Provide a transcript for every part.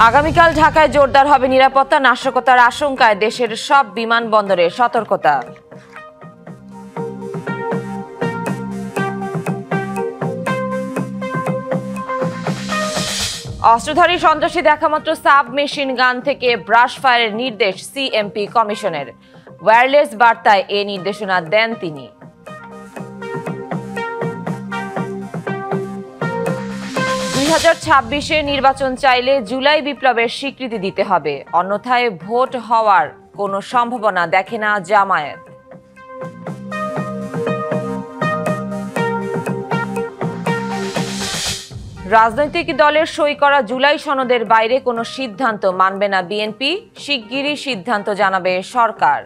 আগামীকাল ঢাকায় জোরদার হবে নিরাপত্তা, নাশকতার আশঙ্কায় দেশের সব বিমানবন্দরে সতর্কতা। অস্ত্রধারী সন্ত্রাসী দেখামাত্র সাব মেশিন গান থেকে ব্রাশ ফায়ারের নির্দেশ সিএমপি কমিশনের। ওয়্যারলেস বার্তায় এ নির্দেশনা দেন তিনি। 2026-এ নির্বাচন চাইলে জুলাই বিপ্লবের স্বীকৃতি দিতে হবে, অন্যথায় ভোট হওয়ার কোনো সম্ভাবনা দেখে না জামায়াত। রাজনৈতিক দলের সই করা জুলাই সনদের বাইরে কোনো সিদ্ধান্ত মানবে না বিএনপি, শিগগিরই সিদ্ধান্ত জানাবে সরকার।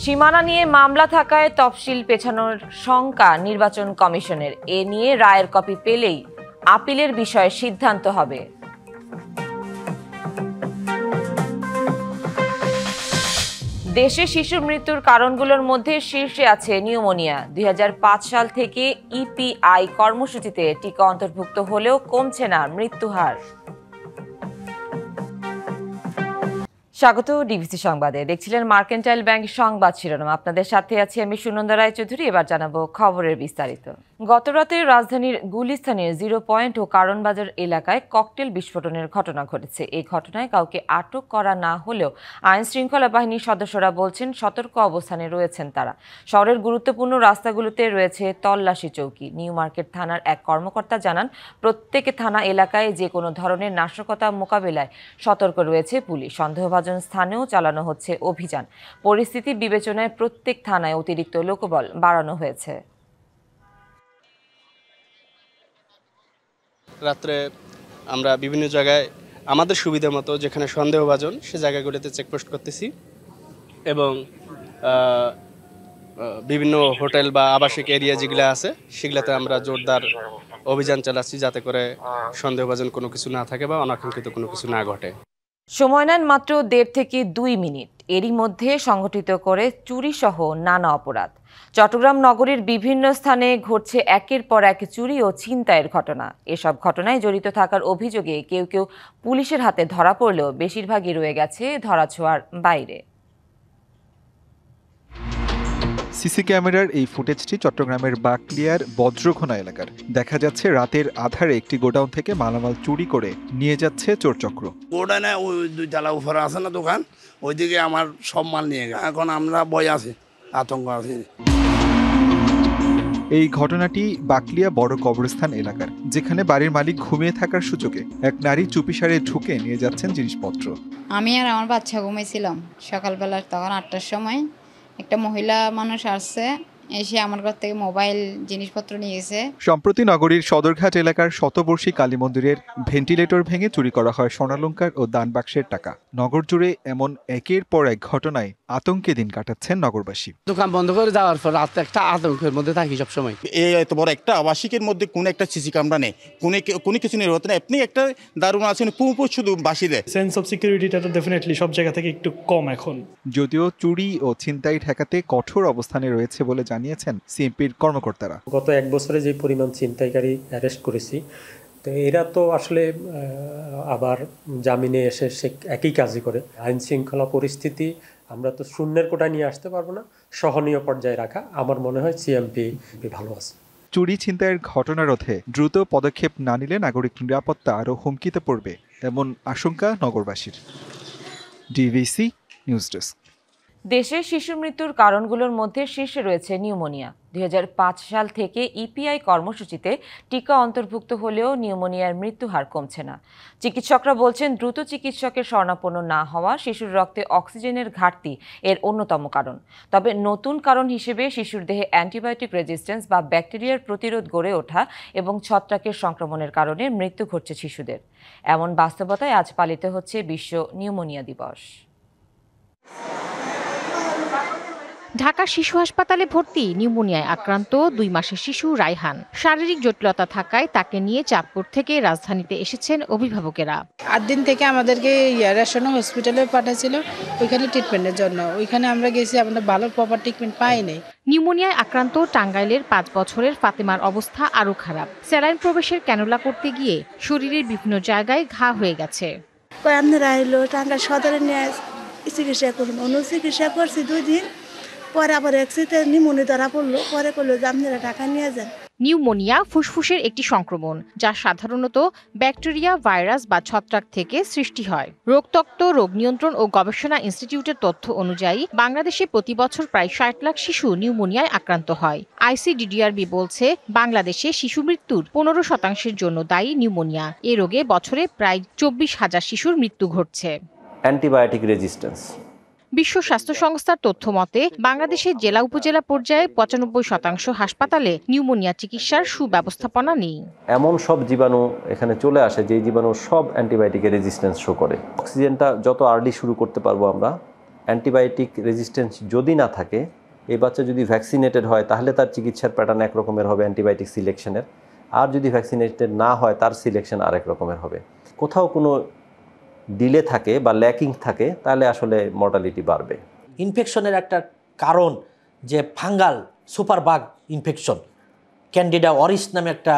সীমানা নিয়ে মামলা থাকায় তফসিল পেছানোর শঙ্কা নির্বাচন কমিশনের। এ নিয়ে রায়ের কপি পেলেই আপিলের বিষয়ে সিদ্ধান্ত হবে। দেশে শিশু মৃত্যুর কারণগুলোর মধ্যে শীর্ষে আছে নিউমোনিয়া। 2005 সাল থেকে ইপিআই কর্মসূচিতে টিকা অন্তর্ভুক্ত হলেও কমছে না মৃত্যুহার। স্বাগত ডিবিসি সংবাদে। দেখছিলেন মার্কেন্টাইল ব্যাংক সংবাদ শিরোনাম। আপনাদের সাথে আছি আমি সুনন্দা রায়চৌধুরী। এবার জানাবো খবরের বিস্তারিত। গতরাতে রাজধানীর গুলিস্তানের 0 পয়েন্ট ও কারণবাজার এলাকায় ককটেল বিস্ফোরণের ঘটনা ঘটেছে। এই ঘটনায় কাউকে আটক করা না হলেও আইন শৃঙ্খলা বাহিনীর সদস্যরা বলছেন সতর্ক অবস্থানে রয়েছেন তারা। শহরের গুরুত্বপূর্ণ রাস্তাগুলোতে রয়েছে তল্লাশি চৌকি। নিউ মার্কেট থানার এক কর্মকর্তা জানান, প্রত্যেক থানা এলাকায় যে কোনো ধরনের নাশকতা মোকাবিলায় সতর্ক রয়েছে পুলিশ। সন্দেহভাজন স্থানেও চালানো হচ্ছে অভিযান। পরিস্থিতি বিবেচনায় প্রত্যেক থানায় অতিরিক্ত লোকবল বাড়ানো হয়েছে। রাত্রে আমরা বিভিন্ন জায়গায় আমাদের সুবিধা মতো যেখানে সন্দেহভাজন সে জায়গাগুলোতে চেকপোস্ট করতেছি এবং বিভিন্ন হোটেল বা আবাসিক এরিয়া যেগুলো আছে সেগুলোতে আমরা জোরদার অভিযান চালাচ্ছি যাতে করে সন্দেহভাজন কোনো কিছু না থাকে বা অনাকাঙ্ক্ষিত কোনো কিছু না ঘটে। সময় নেন মাত্র 1.5 থেকে 2 মিনিট। এরই মধ্যে সংগঠিত করে চুরি সহ নানা অপরাধ। চট্টগ্রাম নগরীর বিভিন্ন স্থানে ঘটছে একের পর এক চুরি ও ছিনতাইয়ের ঘটনা। এসব ঘটনায় জড়িত থাকার অভিযোগে কেউ কেউ পুলিশের হাতে ধরা পড়লেও বেশিরভাগই রয়ে গেছে ধরাছোঁয়ার বাইরে। সিসি ক্যামেরার এই ফুটেজটি চট্টগ্রামের বাকলিয়ার বজ্রখোনা এলাকার। দেখা যাচ্ছে রাতের আধারে একটি গোডাউন থেকে মালামাল চুরি করে নিয়ে যাচ্ছে চোরচক্র। গোডাউনে ওই 2 তলা উপরে আছে না দোকান, ওইদিকে আমার সব মাল নিয়ে গেছে। এখন আমরা ভয় আছে, আতঙ্ক আছে। এই ঘটনাটি বাকলিয়া বড় কবরস্থান এলাকার, যেখানে বাড়ির মালিক ঘুমিয়ে থাকার সুযোগে এক নারী চুপিসারে ঢুকে নিয়ে যাচ্ছেন জিনিসপত্র। আমি আর আমার বাচ্চা ঘুমিয়েছিলাম। সকালবেলা তখন 8টার সময় একটা মহিলা মানুষ আসছে, এসে আমার ঘর থেকে মোবাইল জিনিসপত্র নিয়েছে। সম্প্রতি নগরীর সদরঘাট এলাকার শতবর্ষী কালী মন্দিরের ভেন্টিলেটর ভেঙে চুরি করা হয় স্বর্ণালংকার ও দানবাক্সের টাকা। নগর জুড়ে এমন একের পর এক ঘটনায় আতঙ্কে দিন কাটাচ্ছেন নগরবাসী। দোকান বন্ধ করে যাওয়ার পর রাত একটা আতঙ্কের মধ্যে থাকি সবসময়। এই এত বড় একটা আবাসিকের মধ্যে কোনো একটা সিসি ক্যামেরা নেই, কোনো কিছু নেই। আপনি একটা দারুণ আছেন, পুরো শুধু বাসি দেয়। সেন্স অফ সিকিউরিটিটা তো ডেফিনেটলি সব জায়গা থেকে একটু কম এখন। যদিও চুরি ও ছিনতাই ঠেকাতে কঠোর অবস্থানে রয়েছে বলে জানিয়েছেন সিএমপির কর্মকর্তারা। গত 1 বছরে যে পরিমাণ ছিনতাইকারী অ্যারেস্ট করেছি, তো এরা তো আসলে আবার জামিনে এসে সে একই কাজই করে। আইন শৃঙ্খলা পরিস্থিতি আমরা তো শূন্যের কোটায় নিয়ে আসতে পারবো না, সহনীয় পর্যায়ে রাখা আমার মনে হয় সিএমপি ভালো আছে। চুরি ছিনতাইয়ের ঘটনা রোধে দ্রুত পদক্ষেপ না নিলে নাগরিক নিরাপত্তা আরও হুমকিতে পড়বে এমন আশঙ্কা নগরবাসীর। DBC news desk. দেশে শিশু মৃত্যুর কারণগুলোর মধ্যে শীর্ষে রয়েছে নিউমোনিয়া। 2005 সাল থেকে ইপিআই কর্মসূচিতে টিকা অন্তর্ভুক্ত হলেও নিউমোনিয়ার মৃত্যুহার কমছে না। চিকিৎসকরা বলছেন, দ্রুত চিকিৎসকের শরণাপন্ন না হওয়া, শিশুর রক্তে অক্সিজেনের ঘাটতি এর অন্যতম কারণ। তবে নতুন কারণ হিসেবে শিশুর দেহে অ্যান্টিবায়োটিক রেজিস্ট্যান্স বা ব্যাকটেরিয়ার প্রতিরোধ গড়ে ওঠা এবং ছত্রাকের সংক্রমণের কারণে মৃত্যু ঘটছে শিশুদের। এমন বাস্তবতায় আজ পালিত হচ্ছে বিশ্ব নিউমোনিয়া দিবস। ঢাকা শিশু হাসপাতালে ভর্তি নিউমোনিয়ায় আক্রান্ত 2 মাসের শিশু রায়হান। শারীরিক জটিলতা থাকায় তাকে নিয়ে চাঁদপুর থেকে রাজধানীতে এসেছেন অভিভাবকেরা। 8 দিন থেকে আমাদেরকে রেশনা হসপিটালে পাঠাচ্ছিল ওইখানে ট্রিটমেন্টের জন্য। ওইখানে আমরা গেছি, আমরা ভালো প্রপার ট্রিটমেন্ট পাইনি। নিউমোনিয়ায় আক্রান্ত টাঙ্গাইলের 5 বছরের ফাতেমার অবস্থা আরও খারাপ। স্যালাইন প্রবেশের ক্যানুলা করতে গিয়ে শরীরের বিভিন্ন জায়গায় ঘা হয়ে গেছে। আপনারা এলো টাঙ্গাইল সদরে নিয়ে চিকিৎসা করুন, চিকিৎসা করছি 2 দিন পরে আবার এক্সিতে নিউমোনিয়া ধরা পড়লো, পরে করলো যে আপনারা টাকা নিয়ে যান। নিউমোনিয়া ফুসফুসের একটি সংক্রমণ যা সাধারণত ব্যাকটেরিয়া, ভাইরাস বা ছত্রাক থেকে সৃষ্টি হয়। রোগতত্ত্ব, রোগ নিয়ন্ত্রণ ও গবেষণা ইনস্টিটিউটের তথ্য অনুযায়ী বাংলাদেশে প্রতি বছর প্রায় 60 লাখ শিশু নিউমোনিয়ায় আক্রান্ত হয়। ICDDRB বলছে বাংলাদেশে শিশু মৃত্যুর 15% জন্য দায়ী নিউমোনিয়া। এ রোগে বছরে প্রায় 24,000 শিশুর মৃত্যু ঘটছে। Antibiotic resistance. বিশ্ব স্বাস্থ্য সংস্থার তথ্য মতে বাংলাদেশের জেলা উপজেলা পর্যায়ে 95% হাসপাতালে নিউমোনিয়া চিকিৎসার সুব্যবস্থাপনা নেই। এমন সব জীবাণু এখানে চলে আসে যে জীবাণু সব অ্যান্টিবায়োটিকের রেজিস্ট্যান্স শো করে। অক্সিজেনটা যত আর্লি শুরু করতে পারবো আমরা, অ্যান্টিবায়োটিক রেজিস্ট্যান্স যদি না থাকে, এই বাচ্চা যদি ভ্যাকসিনেটেড হয় তাহলে তার চিকিৎসার প্যাটার্ন এক রকমের হবে অ্যান্টিবায়োটিক সিলেকশনের, আর যদি ভ্যাকসিনেটেড না হয় তার সিলেকশন আরেক রকমের হবে। কোথাও কোনো ডিলে থাকে বা ল্যাকিং থাকে তাহলে আসলে মর্টালিটি বাড়বে। ইনফেকশনের একটা কারণ যে ফাঙ্গাল সুপারবাগ ইনফেকশন, ক্যান্ডিডা অরিস নামে একটা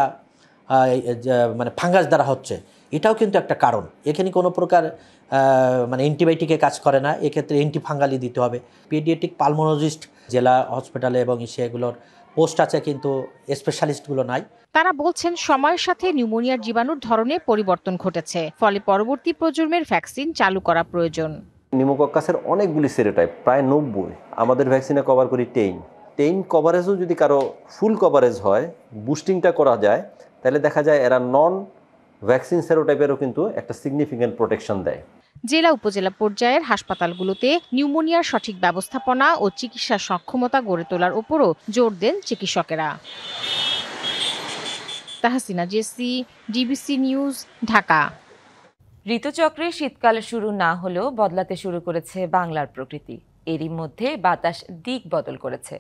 মানে ফাঙ্গাস দ্বারা হচ্ছে, এটাও কিন্তু একটা কারণ। এখানে কোনো প্রকার মানে অ্যান্টিবায়োটিকে কাজ করে না, এক্ষেত্রে অ্যান্টিফাঙ্গালি দিতে হবে। পেডিয়াট্রিক পালমোলজিস্ট জেলা হসপিটালে এবং সেগুলোর পোস্ট আছে, কিন্তু স্পেশালিস্টগুলো নাই। তারা বলছেন সময়ের সাথে নিউমোনিয়ার জীবাণুর ধরনে পরিবর্তন ঘটেছে, ফলে পরবর্তী প্রজন্মের ভ্যাকসিন চালু করা প্রয়োজন। নিউমোকক্কাসের অনেকগুলি সেরোটাইপ, প্রায় 90। আমাদের ভ্যাকসিনে কভার করি 10 কভারেজও যদি কারো ফুল কভারেজ হয়, বুস্টিংটা করা যায়, তাহলে দেখা যায় এরা নন ভ্যাকসিন সেরোটাইপেরও কিন্তু একটা সিগনিফিক্যান্ট প্রোটেকশন দেয়। জেলা উপজেলা পর্যায়ের হাসপাতালগুলোতে নিউমোনিয়ার সঠিক ব্যবস্থাপনা ও চিকিৎসার সক্ষমতা গড়ে তোলার উপরও জোর দেন চিকিৎসকেরা। Tahsina Jesi, DBC news, Dhaka. ঋতুচক্রে শীতকাল শুরু না হলেও বদলাতে শুরু করেছে বাংলার প্রকৃতি। এরই মধ্যে বাতাস দিক বদল করেছে।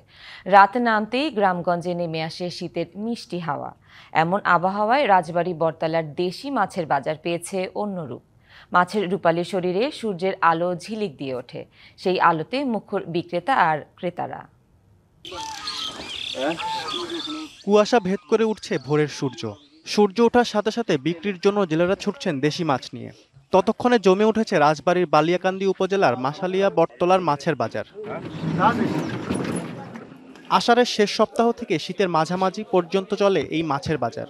রাত নামতেই গ্রামগঞ্জে নেমে আসে শীতের মিষ্টি হাওয়া। এমন আবহাওয়ায় রাজবাড়ী বটতলার দেশি মাছের বাজার পেয়েছে অন্য রূপ। মাছের রূপালী শরীরে সূর্যের আলো ঝিলিক দিয়ে ওঠে, সেই আলোতে মুখর বিক্রেতা আর ক্রেতারা। কুয়াশা ভেদ করে উঠছে ভোরের সূর্য। সূর্য ওঠার সাথে সাথে বিক্রির জন্য জেলেরা ছুটছেন দেশি মাছ নিয়ে। ততক্ষণে জমে উঠেছে রাজবাড়ীর বালিয়াকান্দি উপজেলার মাসালিয়া বটতলার মাছের বাজার। আষাঢ়ের শেষ সপ্তাহ থেকে শীতের মাঝামাঝি পর্যন্ত চলে এই মাছের বাজার।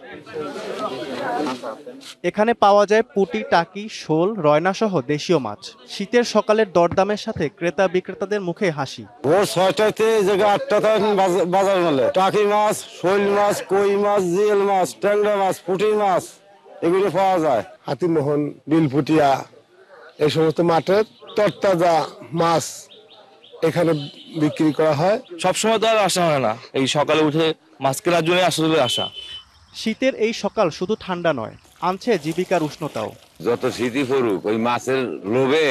এখানে পাওয়া যায় পুঁটি, টাকি, শোল, রয়না সহ দেশীয় মাছ। শীতের সকালের দরদামের সাথে ক্রেতা বিক্রেতাদের মুখে হাসি। ভোর 6টাতে জায়গা 8টা বাজার মেলে। টাকি মাছ, শৈল মাছ, কই মাছ, জিয়েল মাছ, ট্যাংরা মাছ, পুঁটি মাছ এগুলো পাওয়া যায়। হাতিমোহন, বিলপুটিয়া এই সমস্ত মাঠের তরতাজা মাছ এখানে বিক্রি করা হয়। সবসময় তো আর আসা হয় না, এই সকালে উঠে মাছ কেনার জন্য আসলে আসা। শীতের এই সকাল শুধু ঠান্ডা নয়, আনছে জীবিকার উষ্ণতাও। যত শীতই পড়ুক, ওই মাছের লোভে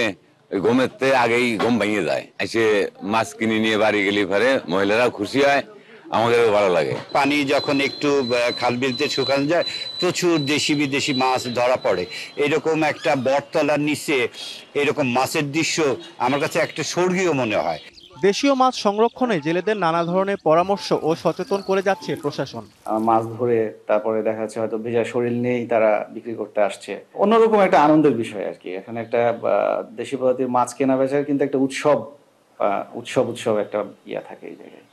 ওই ঘুমের আগেই ঘুম ভেঙে যায়। এসে মাছ কিনে নিয়ে বাড়ি গেলে পরে মহিলারাও খুশি হয়, আমাদেরও ভালো লাগে। পানি যখন একটু খাল বিলতে শুকানো যায়, প্রচুর দেশি বিদেশি মাছ ধরা পড়ে। এরকম একটা বটতলার নিচে এরকম মাছের দৃশ্য আমার কাছে একটা স্বর্গীয় মনে হয়। দেশীয় মাছ সংরক্ষণে জেলেদের নানা ধরনের পরামর্শ ও সচেতন করে যাচ্ছে প্রশাসন। মাছ ধরে তারপরে দেখা যাচ্ছে হয়তো ভেজা শরীর নিয়েই তারা বিক্রি করতে আসছে। অন্যরকম একটা আনন্দের বিষয় আর কি। এখানে একটা দেশি প্রজাতির মাছ কেনা বেচার কিন্তু একটা উৎসব একটা ইয়া থাকে এই জায়গায়।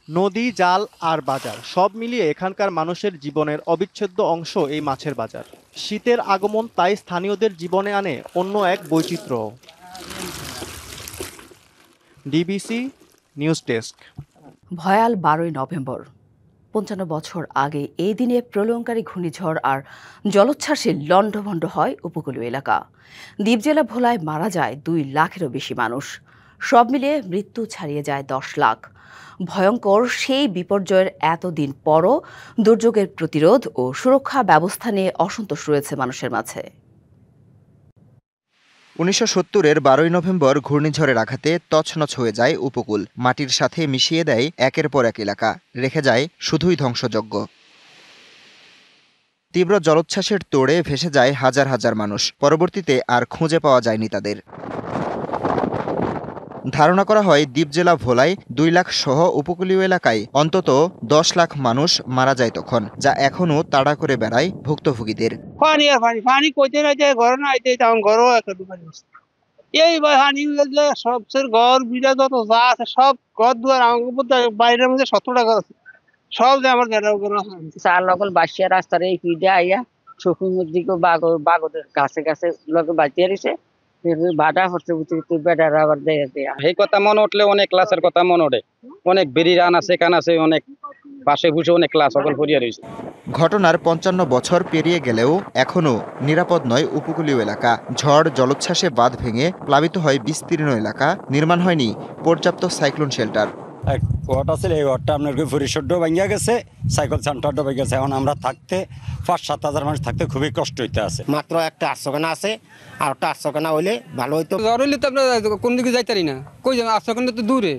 নদী, জাল আর বাজার সব মিলিয়ে এখানকার মানুষের জীবনের অবিচ্ছেদ্য অংশ এই মাছের বাজার। শীতের আগমন তাই স্থানীয়দের জীবনে আনে অন্য এক বৈচিত্র্য। DBC news desk. ভয়াল 12ই নভেম্বর। 55 বছর আগে এই দিনে প্রলয়ঙ্কারী ঘূর্ণিঝড় আর জলোচ্ছ্বাসে লণ্ডভণ্ড হয় উপকূলীয় এলাকা। দ্বীপ জেলা ভোলায় মারা যায় 2 লাখেরও বেশি মানুষ। সব মিলিয়ে মৃত্যু ছাড়িয়ে যায় 10 লাখ। ভয়ঙ্কর সেই বিপর্যয়ের এতদিন পরও দুর্যোগের প্রতিরোধ ও সুরক্ষা ব্যবস্থা নিয়ে অসন্তোষ রয়েছে মানুষের মাঝে। 1970-এর 12 নভেম্বর ঘূর্ণিঝড়ের আঘাতে তছনছ হয়ে যায় উপকূল। মাটির সাথে মিশিয়ে দেয় একের পর এক এলাকা, রেখে যায় শুধুই ধ্বংসযজ্ঞ। তীব্র জলোচ্ছ্বাসের তোড়ে ভেসে যায় হাজার হাজার মানুষ। পরবর্তীতে আর খুঁজে পাওয়া যায়নি তাদের। ধারণা করা হয় দ্বীপ জেলা ভোলায় 2 লাখ সহ উপকূলীয় এলাকায় অন্তত 10 লাখ মানুষ মারা যায় তখন, যা এখনও তাড়া করে বেড়ায় ভুক্তভোগীদের। পানি কইতে রাইতে ঘর না আইতে তখন ঘরও একটা ডুবাই এই পানি সবচেয়ে ঘর বিড়া যত যা আছে সব ঘর দুয়ার আমার বাইরের মধ্যে 70 টাকা আছে সব যে আমার গেরাও করে চার লগল বাসিয়া রাস্তার এই পিডে আইয়া চকুর দিকে বাগদের গাছে গাছে লগে বাঁচিয়ে রয়েছে বাধা হচ্ছে বেটার আবার দেয় দেয়া এই কথা মনে উঠলে অনেক ক্লাসের কথা মনে ওঠে। অনেক বেরি রান আছে কান আছে, অনেক পাশে বসে অনেক ক্লাস সকল ফরিয়া রয়েছে। ঘটনার 55 বছর পেরিয়ে গেলেও এখনও নিরাপদ নয় উপকূলীয় এলাকা। ঝড় জলোচ্ছ্বাসে বাঁধ ভেঙে প্লাবিত হয় বিস্তীর্ণ এলাকা, নির্মাণ হয়নি পর্যাপ্ত সাইক্লোন শেল্টার। এক ঘর আছে, এই ঘরটা আপনার পরিষদও ভাঙিয়া গেছে, সাইকেল সেন্টারটাও ভেঙে গেছে। এখন আমরা থাকতে 5-7 হাজার মানুষ থাকতে খুবই কষ্ট হইতে আছে। মাত্র একটা 800 আছে, আর একটা 800 হইলে ভালো হইতো। জ্বর হইলে তো আমরা কোন দিকে যাইতে পারি না, কই যাবো? 800 তো দূরে,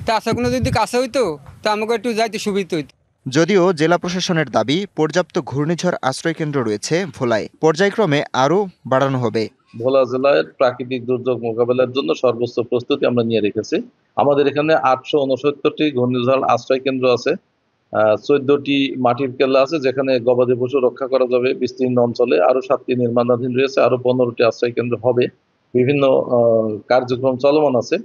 তা 800 যদি কাছে হইতো তা আমাকে একটু যাইতে সুবিধা হইতো। যদিও জেলা প্রশাসনের দাবি পর্যাপ্ত ঘূর্ণিঝড় আশ্রয়কেন্দ্র রয়েছে ভোলায়, পর্যায়ক্রমে আরও বাড়ানো হবে। ভোলা জেলায় প্রাকৃতিক দুর্যোগ মোকাবেলার জন্য সর্বোচ্চ প্রস্তুতি আমরা নিয়ে রেখেছি। আমাদের এখানে 869টি ঘূর্ণিঝড় আশ্রয় কেন্দ্র আছে, 14টি মাটির কেল্লা আছে যেখানে গবাদি পশু রক্ষা করা যাবে বিস্তীর্ণ অঞ্চলে। আরো 7টি নির্মাণাধীন রয়েছে, আরো 15টি আশ্রয় কেন্দ্র হবে। বিভিন্ন কার্যক্রম চলমান আছে।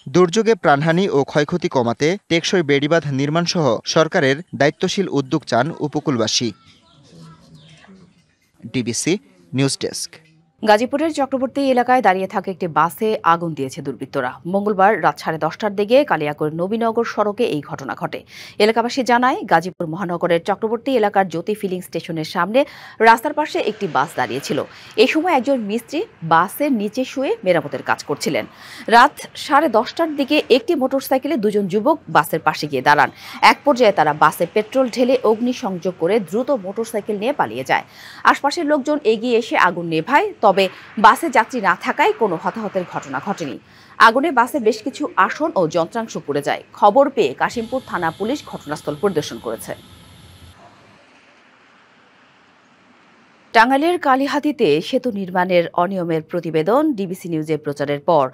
দুর্যোগে প্রাণহানি ও ক্ষয়ক্ষতি কমাতে টেকসই বেড়িবাঁধ নির্মাণ সহ সরকারের দায়িত্বশীল উদ্যোগ চান উপকূলবাসী। DBC news desk. গাজীপুরের চক্রবর্তী এলাকায় দাঁড়িয়ে থাকা একটি বাসে আগুন দিয়েছে দুর্বৃত্তরা। মঙ্গলবার রাত 10:30টার দিকে কালিয়াকৈর নবীনগর সড়কে এই ঘটনা ঘটে। এলাকাবাসী জানায়, গাজীপুর মহানগরের চক্রবর্তী এলাকার জ্যোতি ফিলিং স্টেশনের সামনে রাস্তার পাশে একটি বাস দাঁড়িয়েছিল। এই সময় একজন মিস্ত্রি বাসের নিচে শুয়ে মেরামতের কাজ করছিলেন। রাত 10:30টার দিকে একটি মোটরসাইকেলে 2 জন যুবক বাসের পাশে গিয়ে দাঁড়ান। এক পর্যায়ে তারা বাসে পেট্রোল ঢেলে অগ্নিসংযোগ করে দ্রুত মোটরসাইকেল নিয়ে পালিয়ে যায়। আশপাশের লোকজন এগিয়ে এসে আগুন নেভায়, তবে বাসে যাত্রী না থাকায় কোনো হতাহতের ঘটনা ঘটেনি। আগুনে বাসে বেশ কিছু আসন ও যন্ত্রাংশ পুড়ে যায়। খবর পেয়ে কাশিমপুর থানা পুলিশ ঘটনাস্থল পরিদর্শন করেছে। টাঙ্গাইলের কালিহাতীতে সেতু নির্মাণের অনিয়মের প্রতিবেদন ডিবিসি নিউজে প্রচারের পর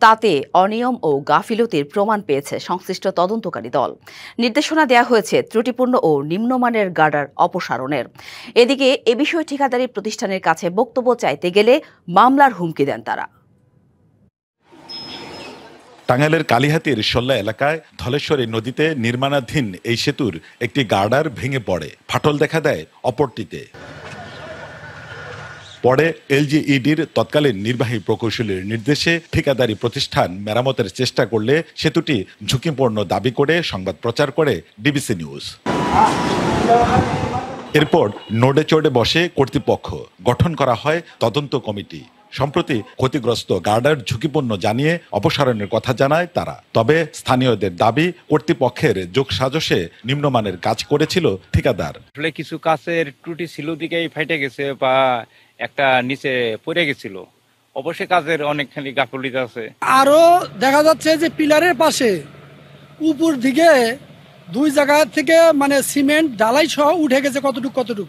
তাতে অনিয়ম ও গাফিলতির প্রমাণ পেয়েছে সংশ্লিষ্ট তদন্তকারী দল। নির্দেশনা দেওয়া হয়েছে ত্রুটিপূর্ণ ও নিম্নমানের গার্ডার অপসারণের। এদিকে এ বিষয়ে ঠিকাদারি প্রতিষ্ঠানের কাছে বক্তব্য চাইতে গেলে মামলার হুমকি দেন তারা। টাঙ্গাইলের কালিহাতীর শোল্লা এলাকায় ধলেশ্বরী নদীতে নির্মাণাধীন এই সেতুর একটি গার্ডার ভেঙে পড়ে, ফাটল দেখা দেয় অপরটিতে। পরে এলজিইডির তৎকালীন নির্বাহী প্রকৌশলীর নির্দেশে ঠিকাদারি প্রতিষ্ঠান মেরামতের চেষ্টা করলে সেতুটি ঝুঁকিপূর্ণ দাবি করে সংবাদ প্রচার করে ডিবিসি নিউজ। এরপর নোডে চড়ে বসে কর্তৃপক্ষ, গঠন করা হয় তদন্ত কমিটি। সম্প্রতি ক্ষতিগ্রস্ত গার্ডার ঝুঁকিপূর্ণ জানিয়ে অপসারণের কথা জানায় তারা। তবে স্থানীয়দের দাবি, কর্তৃপক্ষের যোগসাজশে নিম্নমানের কাজ করেছিল ঠিকাদার। আসলে কিছু কাজের ত্রুটি ছিল দিকেই ফাইটে গেছে বা একটা নিচে পড়ে গেছিল। অবশ্যই কাজের অনেকখানি গাফিলতি আছে। আরো দেখা যাচ্ছে যে পিলারের পাশে উপর দিকে 2 জায়গা থেকে মানে সিমেন্ট ঢালাই সহ উঠে গেছে কতটুকু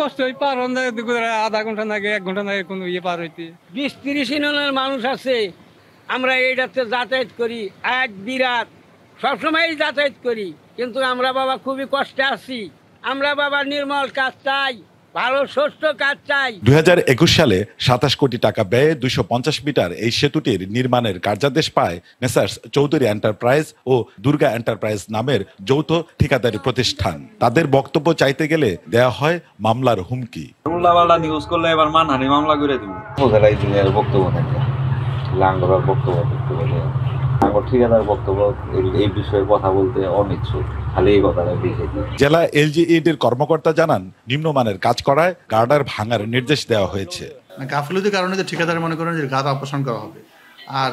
কষ্ট হয় পার আধা ঘন্টা লাগে 1 ঘন্টা লাগে কোনো ইয়ে পার হইতে। 20-30 ইউনিয়নের মানুষ আছে, আমরা এইটাতে যাতায়াত করি, এক বিরাট সবসময় যাতায়াত করি, কিন্তু আমরা বাবা খুবই কষ্টে আছি। আমরা বাবা নির্মল কাজ চাই, ভালো সুস্থ কাজ চাই। 2021 সালে 27 কোটি টাকা ব্যয়ে 250 মিটার এই সেতুটির নির্মাণের কার্যাদেশ পায় মেসার্স চৌধুরী এন্টারপ্রাইজ ও দুর্গা এন্টারপ্রাইজ নামের যৌথ ঠিকাদারি প্রতিষ্ঠান। তাদের বক্তব্য চাইতে গেলে দেয়া হয় মামলার হুমকি। নিউজ করলে এবার মানহানি মামলা করে দিব। বক্তব্য থাকে, লাঙ্গরার বক্তব্য দেখতে বলে ঠিকাদার বক্তব্য এই বিষয়ে কথা বলতে অনিচ্ছুক। জেলা এলজিইডির কর্মকর্তা জানান, নিম্নমানের কাজ করায় গার্ডার ভাঙার নির্দেশ দেওয়া হয়েছে। গাফিলতির কারণে যে ঠিকাদার মনে করেন যে গাদা অপসারণ করা হবে, আর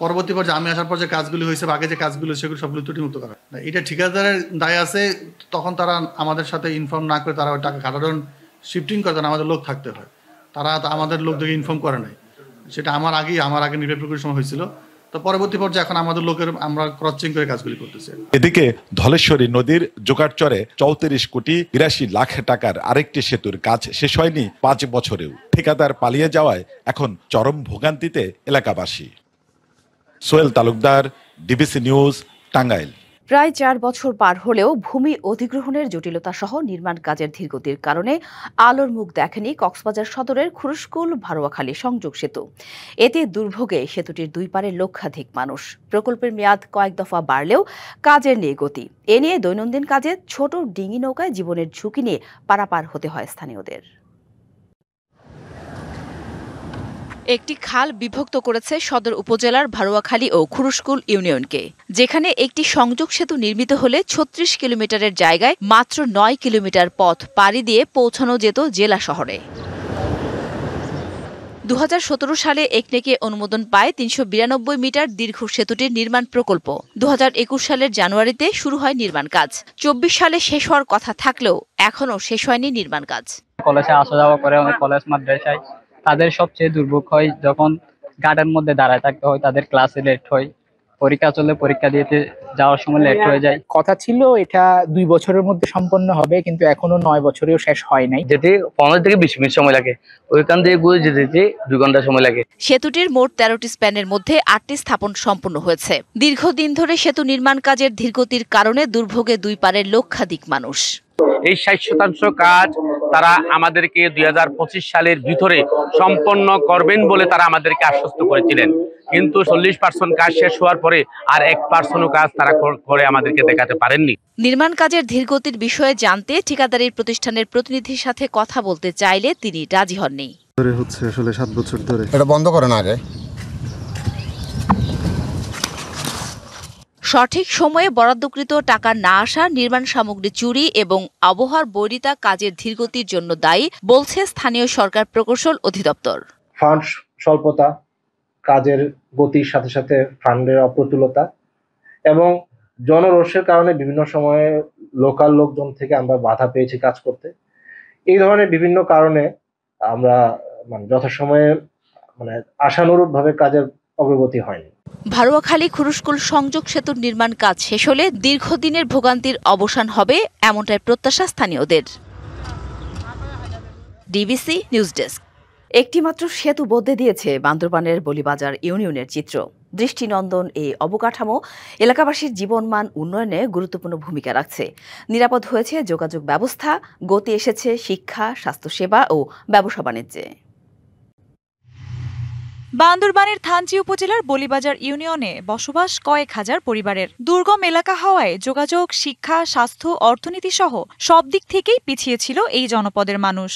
পরবর্তী পর্যায়ে আমি আসার পর যে কাজগুলি হয়েছে, আগে যে কাজগুলো সেগুলো সবগুলো ত্রুটিমুক্ত করা। এটা ঠিকাদারের দায় আছে, তখন তারা আমাদের সাথে ইনফর্ম না করে তারা ওই টাকা সাধারণ শিফটিং করে, আমাদের লোক থাকতে হয়। তারা আমাদের লোকদেরকে ইনফর্ম করে নাই, সেটা আমার আগে নির্বাহী প্রক্রিয়ার সময় হয়েছিল। তো পরবর্তী পর্যায়ে এখন আমাদের লোকের আমরা ক্রস চেক করে কাজগুলি করতেছি। এদিকে ধলেশ্বরী নদীর জোগাড়চরে 34 কোটি 82 লাখ টাকার আরেকটি সেতুর কাজ শেষ হয়নি 5 বছরেও। ঠিকাদার পালিয়ে যাওয়ায় এখন চরম ভোগান্তিতে এলাকাবাসী। Sohel Talukdar, DBC news, Tangail. প্রায় 4 বছর পার হলেও ভূমি অধিগ্রহণের জটিলতা সহ নির্মাণ কাজের ধীরগতির কারণে আলোর মুখ দেখেনি কক্সবাজার সদরের খুরুশকুল ভারোয়াখালী সংযোগ সেতু। এতে দুর্ভোগে সেতুটির দুই পারে লক্ষাধিক মানুষ। প্রকল্পের মেয়াদ কয়েক দফা বাড়লেও কাজের নেই গতি। এ নিয়ে দৈনন্দিন কাজে ছোট ডিঙি নৌকায় জীবনের ঝুঁকি নিয়ে পারাপার হতে হয় স্থানীয়দের। একটি খাল বিভক্ত করেছে সদর উপজেলার ভারোয়াখালী ও খুরুশকুল ইউনিয়নকে, যেখানে একটি সংযোগ সেতু নির্মিত হলে 36 কিলোমিটারের জায়গায় মাত্র 9 কিলোমিটার পথ পাড়ি দিয়ে পৌঁছানো যেত জেলা শহরে। 2017 সালে একনেকে অনুমোদন পায় 392 মিটার দীর্ঘ সেতুটির নির্মাণ প্রকল্প। 2021 সালের জানুয়ারিতে শুরু হয় নির্মাণ কাজ। 24 সালে শেষ হওয়ার কথা থাকলেও এখনও শেষ হয়নি নির্মাণ কাজ। কলেজে আসা যাওয়া করে অনেক কলেজ মাদ্রাসায়, তাদের সবচেয়ে দুর্ভোগ হয় যখন গার্ডের মধ্যে দাঁড়ায় থাকতে হয়, তাদের ক্লাসে লেট হয়, পরীক্ষা চলে পরীক্ষা দিতে যাওয়ার সময় লেট হয়ে যায়। কথা ছিল এটা 2 বছরের মধ্যে সম্পন্ন হবে, কিন্তু এখনো 9 বছরেও শেষ হয় নাই। যেতে 15 থেকে 20 মিনিট সময় লাগে, ওইখান থেকে ঘুরে যেতে 2 ঘন্টা সময় লাগে। সেতুটির মোট 13টি স্প্যানের মধ্যে 8টি স্থাপন সম্পন্ন হয়েছে। দীর্ঘদিন ধরে সেতু নির্মাণ কাজের ধীরগতির কারণে দুর্ভোগে দুই পারের লক্ষাধিক মানুষ। এই 60% কাজ তারা আমাদেরকে 2025 সালের ভিতরে সম্পন্ন করবেন বলে তারা আমাদেরকে আশ্বস্ত করেছিলেন, কিন্তু 40% কাজ শেষ হওয়ার পরে আর 1% কাজ তারা করে আমাদেরকে দেখাতে পারেননি। নির্মাণ কাজের ধীরগতির বিষয়ে জানতে ঠিকাদারি প্রতিষ্ঠানের প্রতিনিধির সাথে কথা বলতে চাইলে তিনি রাজি হননি। হচ্ছে আসলে 7 বছর ধরে এটা বন্ধ করেন আগে। সঠিক সময়ে বরাদ্দকৃত টাকা না আসা, নির্মাণ সামগ্রী চুরি এবং আবহাওয়ার বৈরিতা কাজের ধীরগতির জন্য দায়ী বলছে স্থানীয় সরকার প্রকৌশল অধিদপ্তর। ফান্ড স্বল্পতা, কাজের গতির সাথে সাথে ফান্ডের অপ্রতুলতা এবং জনরোষের কারণে বিভিন্ন সময়ে লোকাল লোকজন থেকে আমরা বাধা পেয়েছি কাজ করতে। এই ধরনের বিভিন্ন কারণে আমরা যথাসময়ে আশানুরূপভাবে কাজের অগ্রগতি হয়নি। ভারোয়াখালী খুরুশকুল সংযোগ সেতুর নির্মাণ কাজ শেষ হলে দীর্ঘদিনের ভোগান্তির অবসান হবে, এমনটাই প্রত্যাশা স্থানীয়দের। DBC news desk. একটিমাত্র সেতু বদলে দিয়েছে বান্দরবানের বলিবাজার ইউনিয়নের চিত্র। দৃষ্টিনন্দন এই অবকাঠামো এলাকাবাসীর জীবনমান উন্নয়নে গুরুত্বপূর্ণ ভূমিকা রাখছে। নিরাপদ হয়েছে যোগাযোগ ব্যবস্থা, গতি এসেছে শিক্ষা, স্বাস্থ্যসেবা ও ব্যবসা বাণিজ্যে। বান্দরবানের থানচি উপজেলার বলিবাজার ইউনিয়নে বসবাস কয়েক হাজার পরিবারের। দুর্গম এলাকা হওয়ায় যোগাযোগ, শিক্ষা, স্বাস্থ্য, অর্থনীতি সহ সব দিক থেকেই পিছিয়ে ছিল এই জনপদের মানুষ।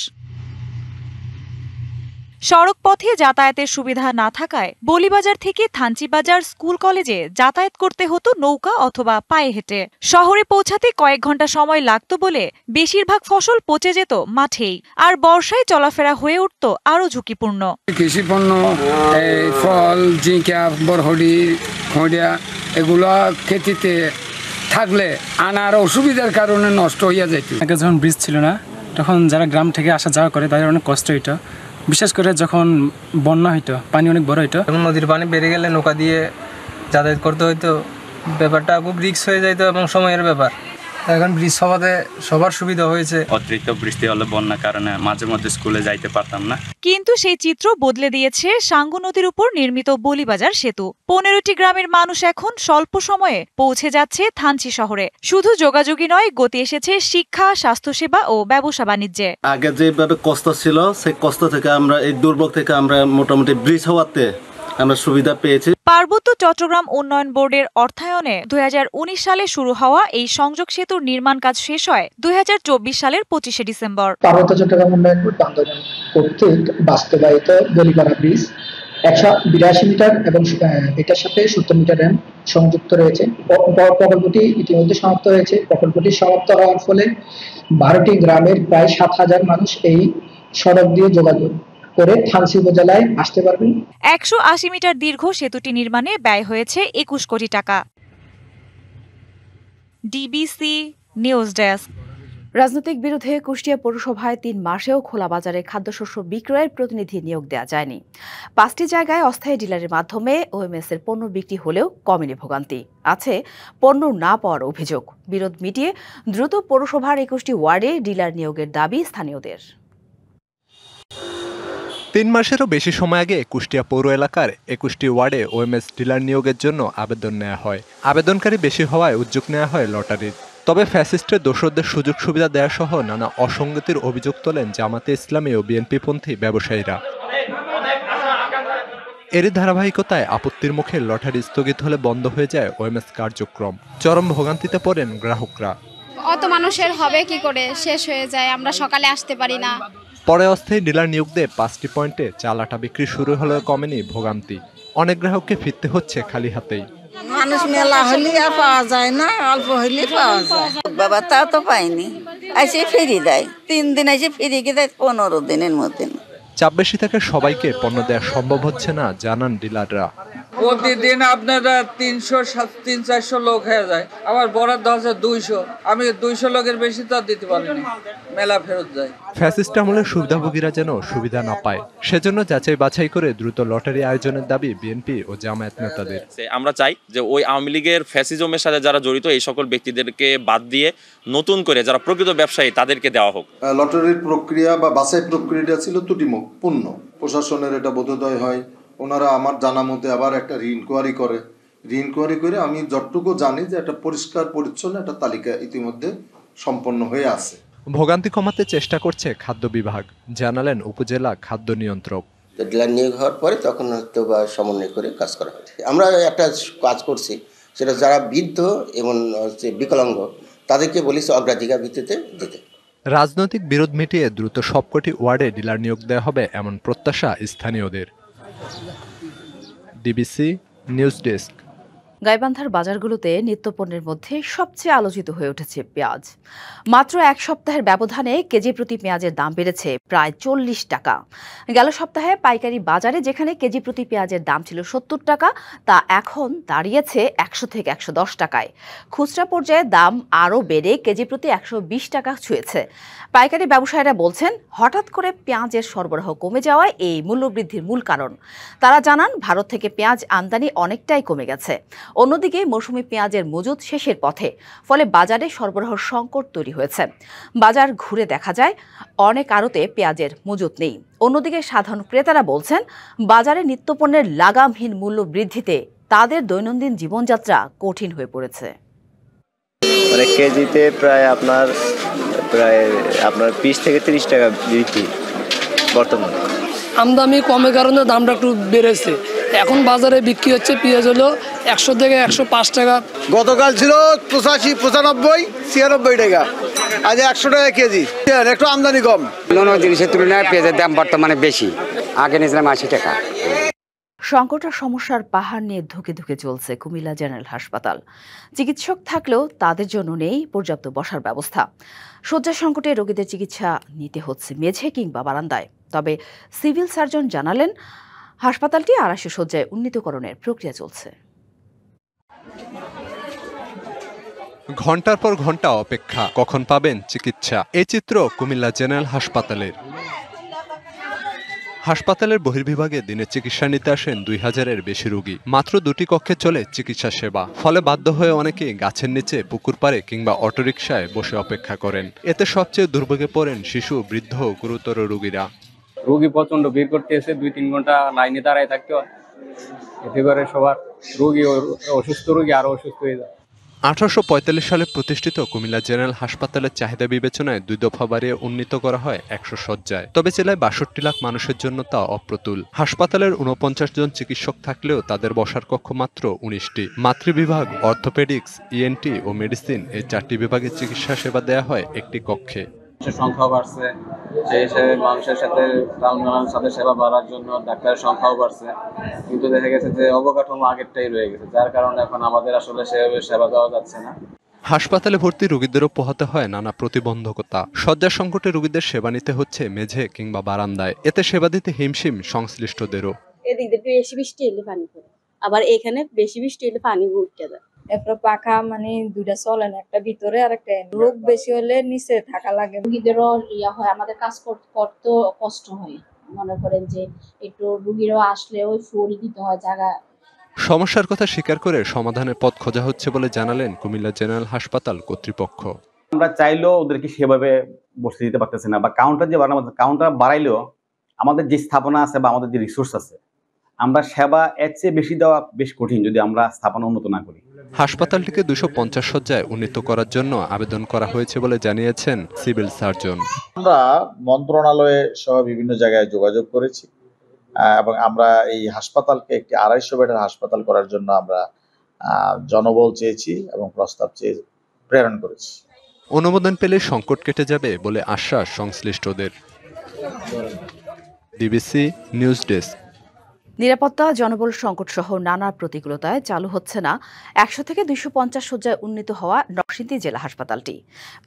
সড়ক পথে যাতায়াতের সুবিধা না থাকায় বলিবাজার থেকে থানচি বাজার স্কুল কলেজে যাতায়াত করতে হতো নৌকা অথবা পায়ে হেঁটে। শহরে পৌঁছাতে কয়েক ঘন্টা সময় লাগত বলে বেশিরভাগ ফসল পচে যেত মাঠেই, আর বর্ষায় চলাফেরা হয়ে উঠত আরো ঝুঁকিপূর্ণ। কৃষি পণ্য, ফল, জিঙ্কা, বরহড়ি, খড়িয়া এগুলো খেতিতে থাকলে আনার অসুবিধার কারণে নষ্ট হইয়া যেত। আগে যখন ব্রিজ ছিল না, তখন যারা গ্রাম থেকে আসা যাওয়া করে তাদের অনেক কষ্ট হইতো, বিশেষ করে যখন বন্যা হইতো, পানি অনেক বড় হইতো। এখন নদীর পানি বেড়ে গেলে নৌকা দিয়ে যাতায়াত করতে হইতো, ব্যাপারটা খুব রিস্ক হয়ে যাইতো এবং সময়ের ব্যাপার। এখন ব্রিজ হওয়াতে সবার সুবিধা হয়েছে। অতিরিক্ত বৃষ্টি হলে বন্যার কারণে মাঝে মধ্যে স্কুলে যাইতে পারতাম না। কিন্তু সেই চিত্র বদলে দিয়েছে সাঙ্গু নদীর উপর নির্মিত বলিবাজার সেতু। 15টি গ্রামের মানুষ এখন স্বল্প সময়ে পৌঁছে যাচ্ছে থানচি শহরে। শুধু যোগাযোগই নয়, গতি এসেছে শিক্ষা, স্বাস্থ্যসেবা ও ব্যবসা বাণিজ্যে। আগে যেভাবে কষ্ট ছিল, সেই কষ্ট থেকে আমরা, এই দুর্ভোগ থেকে আমরা মোটামুটি ব্রিজ হওয়াতে আমরা সুবিধা পেয়েছি। পার্বত্য চট্টগ্রাম উন্নয়ন বোর্ডের অর্থায়নে 2019 সালে শুরু হওয়া এই সংযোগ সেতুর নির্মাণ কাজ শেষ হয় 2024 সালের 25শে ডিসেম্বর। পার্বত্য চট্টগ্রাম উন্নয়ন বোর্ড বান্দরবান কর্তৃক বাস্তবায়িত বলিপাড়া ব্রিজ 182 মিটার এবং এটার সাথে 70 মিটার র্যাম্প সংযুক্ত রয়েছে। প্রকল্পটি ইতিমধ্যে সমাপ্ত হয়েছে। প্রকল্পটি সমাপ্ত হওয়ার ফলে 12টি গ্রামের প্রায় 7,000 মানুষ এই সড়ক দিয়ে যোগাযোগ করে থানচি উপজেলায় আসতে পারবেন। 180 মিটার দীর্ঘ সেতুটি নির্মাণে ব্যয় হয়েছে 21 কোটি টাকা। DBC news desk. রাজনৈতিক বিরোধে কুষ্টিয়া পৌরসভায় ৩ মাসেও খোলা বাজারে খাদ্যশস্য বিক্রয়ের প্রতিনিধি নিয়োগ দেওয়া যায়নি। 5টি জায়গায় অস্থায়ী ডিলারের মাধ্যমে ওএমএস এর পণ্য বিক্রি হলেও কমেনি ভোগান্তি। আছে পণ্য না পাওয়ার অভিযোগ। বিরোধ মিটিয়ে দ্রুত পৌরসভার 21টি ওয়ার্ডে ডিলার নিয়োগের দাবি স্থানীয়দের। ৩ মাসেরও বেশি সময় আগে কুষ্টিয়া পৌর এলাকার 21টি ওয়ার্ডে ওএমএস ডিলার নিয়োগের জন্য আবেদন নেওয়া হয়। আবেদনকারী বেশি হওয়ায় উদ্যোগ নেওয়া হয় লটারির। তবে ফ্যাসিস্টের দোসরদের সুযোগ সুবিধা দেওয়া সহ নানা অসঙ্গতির অভিযোগ তোলেন জামাতে ইসলামী ও বিএনপিপন্থী ব্যবসায়ীরা। এরই ধারাবাহিকতায় আপত্তির মুখে লটারি স্থগিত হলে বন্ধ হয়ে যায় ওএমএস কার্যক্রম। চরম ভোগান্তিতে পড়েন গ্রাহকরা। অত মানুষের হবে কি করে, শেষ হয়ে যায়, আমরা সকালে আসতে পারি না। পরে অস্থায়ী ডিলার নিয়োগ দিয়ে 5টি পয়েন্টে চাল আটা বিক্রি শুরু হলেও কমেনি ভোগান্তি। অনেক গ্রাহককে ফিরতে হচ্ছে খালি হাতেই। মানুষ মেলা হলে আর পাওয়া যায় না, অল্প হলে পাওয়া যায়। বাবা তা তো পাইনি, এসে ফিরিয়ে দেয় 3 দিন, এসে ফিরিয়ে দেয় 15 দিনের মধ্যে। চাপ বেশি থাকে সবাইকে পণ্য দেওয়া সম্ভব হচ্ছে না, জানান ডিলাররা। প্রতিদিন আপনারা 300-400 লোক হয়ে যায়, আবার বরাদ্দ আছে 200, আমি 200 লোকের বেশি তো দিতে পারিনি, মেলা ফেরত যায়। ফ্যাসিস্ট আমলের সুবিধাভোগীরা যেন সুবিধা না পায়, সেজন্য যাচাই বাছাই করে দ্রুত লটারি আয়োজনের দাবি বিএনপি ও জামায়াত নেতাদের। আমরা চাই যে ওই আওয়ামী লীগের ফ্যাসিজমের সাথে যারা জড়িত এই সকল ব্যক্তিদেরকে বাদ দিয়ে নতুন করে যারা প্রকৃত ব্যবসায়ী তাদেরকে দেওয়া হোক। লটারির প্রক্রিয়া বা বাছাই প্রক্রিয়াটা ছিল ত্রুটিপূর্ণ, প্রশাসনের এটা বোধোদয় হয়। ওনারা আমার জানা মতে আবার একটা রি-ইনকোয়ারি করে আমি যতটুকু জানি যে একটা পরিষ্কার পরিচ্ছন্ন একটা তালিকা ইতিমধ্যে সম্পন্ন হয়ে আছে। ভোগান্তি কমাতে চেষ্টা করছে খাদ্য বিভাগ, জানালেন উপজেলা খাদ্য নিয়ন্ত্রক। ডিলার নিয়োগ হওয়ার পরে তখন হয়তো বা সমন্বয় করে কাজ করা হয়। আমরা একটা কাজ করছি, সেটা যারা বৃদ্ধ এবং বিকলাঙ্গ তাদেরকে বলেছি অগ্রাধিকার ভিত্তিতে দিতে। রাজনৈতিক বিরোধ মিটিয়ে দ্রুত সবকটি ওয়ার্ডে ডিলার নিয়োগ দেওয়া হবে এমন প্রত্যাশা স্থানীয়দের। DBC news desk. গাইবান্ধার বাজারগুলোতে নিত্যপণ্যের মধ্যে সবচেয়ে আলোচিত হয়ে উঠেছে পেঁয়াজ। মাত্র 1 সপ্তাহের ব্যবধানে কেজি প্রতি পেঁয়াজের দাম বেড়েছে প্রায় 40 টাকা। গেল সপ্তাহে পাইকারি বাজারে যেখানে কেজি প্রতি পেঁয়াজের দাম ছিল 70 টাকা, তা এখন দাঁড়িয়েছে 100 থেকে 110 টাকায়। খুচরা পর্যায়ে দাম আরও বেড়ে কেজি প্রতি 120 টাকা ছুঁয়েছে। পাইকারি ব্যবসায়ীরা বলছেন, হঠাৎ করে পেঁয়াজের সরবরাহ কমে যাওয়ায় এই মূল্যবৃদ্ধির মূল কারণ। তারা জানান, ভারত থেকে পেঁয়াজ আমদানি অনেকটাই কমে গেছে। অন্যদিকে মৌসুমি পেঁয়াজের মজুদ শেষের পথে, ফলে বাজারে সরবরাহ সংকট তৈরি হয়েছে। বাজার ঘুরে দেখা যায় অনেক আড়তে পেঁয়াজের মজুদ নেই। অন্যদিকে সাধারণ ক্রেতারা বলছেন, বাজারে নিত্যপণ্যের লাগামহীন মূল্য বৃদ্ধিতে তাদের দৈনন্দিন জীবনযাত্রা কঠিন হয়ে পড়েছে। কেজিতে প্রায় আপনার 20 থেকে 30 টাকা বৃদ্ধি বর্তমানে। আমদানি কমে কারণে দামটা একটু বেড়েছে। এখন বাজারে বিক্রি হচ্ছে পেঁয়াজ হলো 100 থেকে 105 টাকা। গতকাল ছিল 85, 95, 96 টাকা, আজ 100 টাকা কেজি। একটু আমদানি কম। অন্য জিনিসের তুলনায় পেঁয়াজের দাম বর্তমানে বেশি, আগে নিয়েছিলাম 80 টাকা। সংকট আর সমস্যার পাহাড় নিয়ে ধুকে ধুকে চলছে কুমিল্লা জেনারেল হাসপাতাল। চিকিৎসক থাকলেও তাদের জন্য নেই পর্যাপ্ত বসার ব্যবস্থা। শয্যা সংকটে রোগীদের চিকিৎসা নিতে হচ্ছে মেঝে কিংবা বারান্দায়। তবে সিভিল সার্জন জানালেন, হাসপাতালটি 250 শয্যায় উন্নীতকরণের প্রক্রিয়া চলছে। ঘন্টার পর ঘন্টা অপেক্ষা, কখন পাবেন চিকিৎসা। এই চিত্র কুমিল্লা জেনারেল হাসপাতালের। হাসপাতালের বহির্বিভাগে দিনে চিকিৎসা নিতে আসেন 2000-এর বেশি রোগী। মাত্র 2টি কক্ষে চলে চিকিৎসা সেবা, ফলে বাধ্য হয়ে অনেকেই গাছের নিচে, পুকুর পাড়ে কিংবা অটোরিকশায় বসে অপেক্ষা করেন। এতে সবচেয়ে দুর্ভোগে পড়েন শিশু, বৃদ্ধ ও গুরুতর রোগীরা। রোগী প্রচন্ড ভিড় করতে এসে 2-3 ঘন্টা লাইনে দাঁড়ায় থাকতে হয়। এতে করে সবার রোগী, অসুস্থ রোগী আরো অসুস্থ হয়ে যায়। 1845 সালে প্রতিষ্ঠিত কুমিল্লা জেনারেল হাসপাতালের চাহিদা বিবেচনায় 2 দফা বাড়িয়ে উন্নীত করা হয় 100 শয্যায়। তবে জেলায় 62 লাখ মানুষের জন্য তা অপ্রতুল। হাসপাতালের 49 জন চিকিৎসক থাকলেও তাদের বসার কক্ষ মাত্র 19টি। মাতৃবিভাগ, অর্থোপেডিক্স, ইএনটি ও মেডিসিন এই 4টি বিভাগের চিকিৎসা সেবা দেওয়া হয় একটি কক্ষে। সংখ্যা বাড়ছে, সেই হিসেবে মানুষের সাথে সেবা বাড়ার জন্য ডাক্তারের সংখ্যাও বাড়ছে, কিন্তু দেখা গেছে যে অবকাঠামো আগেরটাই রয়ে গেছে, যার কারণে এখন আমাদের আসলে সেভাবে সেবা দেওয়া যাচ্ছে না। হাসপাতালে ভর্তি রোগীদেরও পোহাতে হয় নানা প্রতিবন্ধকতা। শয্যা সংকটে রোগীদের সেবা নিতে হচ্ছে মেঝে কিংবা বারান্দায়। এতে সেবা দিতে হিমশিম সংশ্লিষ্টদেরও। এদিক দিয়ে বেশি বৃষ্টি এলে পানি পড়ে, আবার এখানে বেশি বৃষ্টি এলে পানি উঠতে যায়। এরপর পাখা মানে দুইটা চলে না, একটা ভিতরে আর একটা লোক বেশি হলে নিচে থাকা লাগে। রুগীদেরও ইয়া হয়, আমাদের কাজ করতে কষ্ট হয়। মনে করেন যে একটু রুগীরাও আসলে ওই ফোড়ি দিতে হয় জায়গা। সমস্যার কথা স্বীকার করে সমাধানের পথ খোঁজা হচ্ছে বলে জানালেন কুমিল্লা জেনারেল হাসপাতাল কর্তৃপক্ষ। আমরা চাইলেও ওদেরকে সেভাবে বসতে দিতে পারতেছি না, বা কাউন্টার যে বাড়ানো, কাউন্টার বাড়াইলেও আমাদের যে স্থাপনা আছে বা আমাদের যে রিসোর্স আছে, আমরা সেবা এর চেয়ে বেশি দেওয়া বেশ কঠিন যদি আমরা স্থাপনা উন্নত না করি। হাসপাতালটিকে 250 শয্যায় উন্নীত করার জন্য আবেদন করা হয়েছে বলে জানিয়েছেন সিভিল সার্জন। আমরা মন্ত্রণালয়ে সহ বিভিন্ন জায়গায় যোগাযোগ করেছি এবং আমরা এই হাসপাতালকে একটি 250 বেডের হাসপাতাল করার জন্য আমরা জনবল চেয়েছি এবং প্রস্তাব চেয়ে প্রেরণ করেছি। অনুমোদন পেলে সংকট কেটে যাবে বলে আশ্বাস সংশ্লিষ্টদের। DBC news desk. নিরাপত্তা, জনবল সংকট সহ নানা প্রতিকূলতায় চালু হচ্ছে না 100 থেকে 250 শয্যায় উন্নীত হওয়া নরসিংদী জেলা হাসপাতালটি।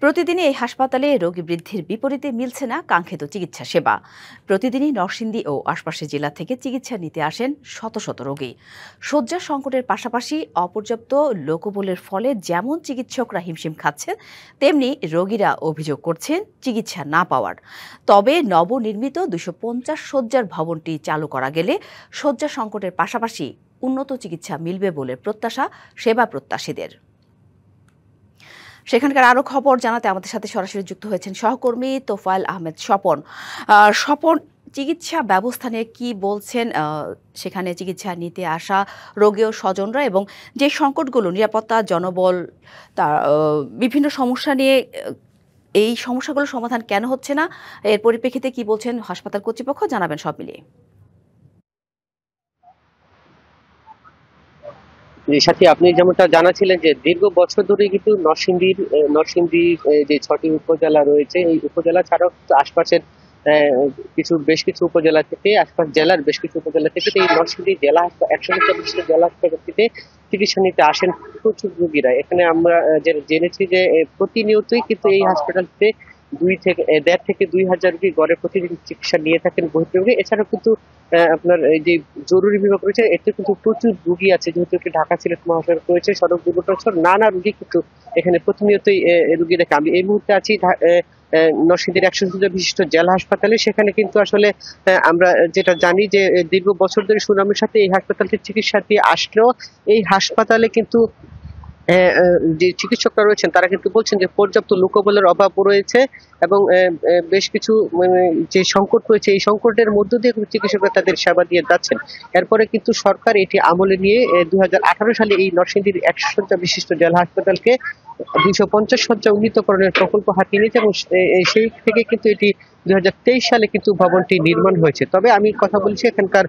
প্রতিদিনই এই হাসপাতালে রোগী বৃদ্ধির বিপরীতে মিলছে না কাঙ্ক্ষিত চিকিৎসা সেবা। প্রতিদিনই নরসিংদী ও আশপাশের জেলা থেকে চিকিৎসা নিতে আসেন শত শত রোগী। শয্যা সংকটের পাশাপাশি অপর্যাপ্ত লোকবলের ফলে যেমন চিকিৎসকরা হিমশিম খাচ্ছেন, তেমনি রোগীরা অভিযোগ করছেন চিকিৎসা না পাওয়ার। তবে নবনির্মিত 250 শয্যার ভবনটি চালু করা গেলে শয্যা সংকটের পাশাপাশি উন্নত চিকিৎসা মিলবে বলে প্রত্যাশা সেবা প্রত্যাশীদের। সেখানকার আরও খবর জানাতে আমাদের সাথে সরাসরি যুক্ত হয়েছেন সহকর্মী তোফায়েল আহমেদ স্বপন। স্বপন, চিকিৎসা ব্যবস্থা নিয়ে কি বলছেন সেখানে চিকিৎসা নিতে আসা রোগী ও স্বজনরা, এবং যে সংকটগুলো নিরাপত্তা, জনবল, তার বিভিন্ন সমস্যা নিয়ে, এই সমস্যাগুলো সমাধান কেন হচ্ছে না, এর পরিপ্রেক্ষিতে কি বলছেন হাসপাতাল কর্তৃপক্ষ, জানাবেন সব মিলিয়ে। সাথে আপনি যেমনটা জানাছিলেন যে দীর্ঘ বছর ধরে কিন্তু নরসিংদী যে 6টি উপজেলা রয়েছে, এই উপজেলা ছাড়াও আশপাশের বেশ কিছু উপজেলা থেকে, আশপাশ জেলার বেশ কিছু উপজেলা থেকে এই নরসিংদী জেলা 140 জেলা হাসপাতালটিতে চিকিৎসা নিতে আসেন প্রচুর রোগীরা। এখানে আমরা জেনেছি যে প্রতিনিয়তই কিন্তু এই হাসপাতালটিতে 1.5 থেকে 2,000 রোগী গড়ে প্রতিদিন চিকিৎসা নিয়ে থাকেন বহির্বিভাগে। এছাড়াও কিন্তু আপনার এই যে জরুরি বিভাগ রয়েছে, এতে কিন্তু প্রচুর রোগী আছে, যেহেতু একটি ঢাকা সিলেট মহাসড়ক রয়েছে, সড়ক দুর্ঘটনা নানা রোগী কিন্তু এখানে প্রতিনিয়তই রোগী দেখে। আমি এই মুহূর্তে আছি নরসিংদীর 100 শয্যা বিশিষ্ট জেলা হাসপাতালে। সেখানে কিন্তু আসলে আমরা যেটা জানি যে দীর্ঘ বছর ধরে সুনামের সাথে এই হাসপাতালটির চিকিৎসা দিয়ে আসলেও এই হাসপাতালে কিন্তু যে চিকিৎসকরা রয়েছেন তারা কিন্তু বলছেন যে পর্যাপ্ত লোকবলের অভাব রয়েছে এবং বেশ কিছু যে সংকট রয়েছে, এই সংকটের মধ্য দিয়ে চিকিৎসকরা তাদের সেবা দিয়ে যাচ্ছেন। এরপরে কিন্তু সরকার এটি আমলে নিয়ে 2018 সালে এই নরসিংদীর 100 শয্যা বিশিষ্ট জেলা হাসপাতালকে 250 শয্যা উন্নীতকরণের প্রকল্প হাতিয়ে নিয়েছে এবং সেই থেকে কিন্তু এটি 2023 সালে কিন্তু ভবনটি নির্মাণ হয়েছে। তবে আমি কথা বলছি এখানকার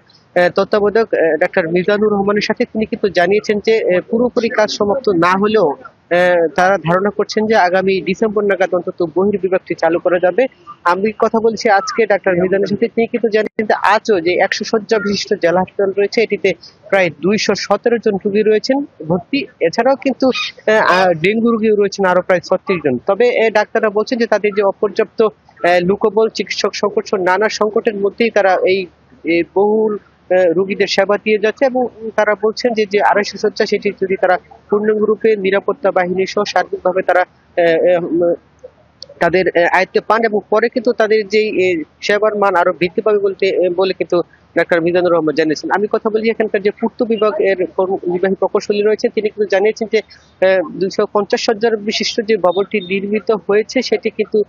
তত্ত্বাবধায়ক ডাক্তার মিজানুর রহমানের সাথে। তিনি কিন্তু জানিয়েছেন যে পুরোপুরি কাজ সমাপ্ত না হলেও তারা ধারণা করছেন যে আগামী ডিসেম্বর নাগাদ অন্তত বহির্বিভাগটি চালু করা যাবে। আমি কথা বলছি আজকে ডাক্তার মিজানের সাথে। তিনি কিন্তু জানিয়েছেন যে আজও যে 100 শয্যা বিশিষ্ট জেলা হাসপাতাল রয়েছে, এটিতে প্রায় 217 জন রোগী রয়েছেন ভর্তি। এছাড়াও কিন্তু ডেঙ্গু রোগীও রয়েছেন আরো প্রায় 36 জন। তবে ডাক্তাররা বলছেন যে তাদের যে অপর্যাপ্ত লোকবল, চিকিৎসক সংকট সহ নানা সংকটের মধ্যেই তারা এই বহুল রোগীদের সেবা দিয়ে যাচ্ছে এবং তারা বলছেন যে 250 শয্যা সেটি যদি তারা পূর্ণাঙ্গরূপে নিরাপত্তা বাহিনী সহ সার্বিকভাবে তারা তাদের আয়ত্তে পান এবং পরে কিন্তু তাদের যে সেবার মান আরো বৃদ্ধি পাবে বলে কিন্তু ডাক্তার মিজানুর রহমান জানিয়েছেন। আমি কথা বলছি এখানকার যে পূর্ত বিভাগের নির্বাহী প্রকৌশলী রয়েছেন, তিনি কিন্তু জানিয়েছেন যে 250 শয্যার বিশিষ্ট যে ভবনটি নির্মিত হয়েছে সেটি কিন্তু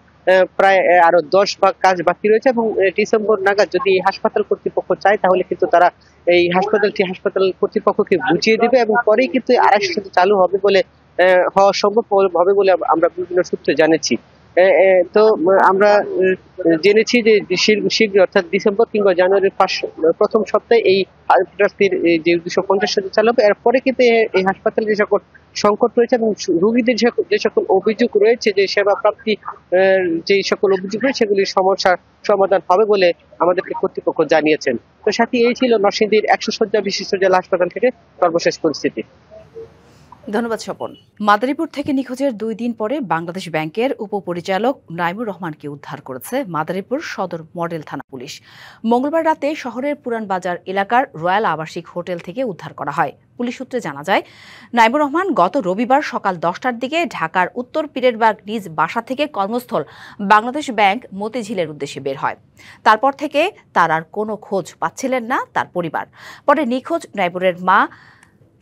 প্রায় আরো 10 ভাগ কাজ বাকি রয়েছে এবং ডিসেম্বর নাগাদ যদি এই হাসপাতাল কর্তৃপক্ষ চায় তাহলে কিন্তু তারা এই হাসপাতাল কর্তৃপক্ষকে বুঝিয়ে দেবে এবং পরেই কিন্তু 250 শয্যা চালু হবে বলে হওয়া সম্ভব হবে বলে আমরা বিভিন্ন সূত্রে জানেছি। তো আমরা জেনেছি যে শীঘ্র অর্থাৎ ডিসেম্বর কিংবা জানুয়ারির প্রথম সপ্তাহে এই হাসপাতালটির যে 250 শয্যা চালু হবে। এরপরে কিন্তু এই হাসপাতালে যে সকল সংকট রয়েছে এবং রোগীদের যে সকল অভিযোগ রয়েছে, যে সেবা প্রাপ্তি যে সকল অভিযোগ রয়েছে সেগুলির সমস্যার সমাধান হবে বলে আমাদেরকে কর্তৃপক্ষ জানিয়েছেন। তো সাথী, এই ছিল নরসিংদীর 100 শয্যা বিশিষ্ট জেলা হাসপাতাল থেকে সর্বশেষ পরিস্থিতি। ধন্যবাদ স্বপন। মাদারীপুর থেকে নিখোঁজের 2 দিন পরে বাংলাদেশ ব্যাংকের উপপরিচালক নাইমুর রহমানকে উদ্ধার করেছে মাদারীপুর সদর মডেল থানা পুলিশ। মঙ্গলবার রাতে শহরের পুরান বাজার এলাকার রয়্যাল আবাসিক হোটেল থেকে উদ্ধার করা হয়। পুলিশ সূত্রে জানা যায়, নাইমুর রহমান গত রবিবার সকাল 10টার দিকে ঢাকার উত্তর পীরেরবাগ নিজ বাসা থেকে কর্মস্থল বাংলাদেশ ব্যাংক মতিঝিলের উদ্দেশ্যে বের হয়। তারপর থেকে তার আর কোনো খোঁজ পাচ্ছিলেন না তার পরিবার। পরে নিখোঁজ নাইমুরের মা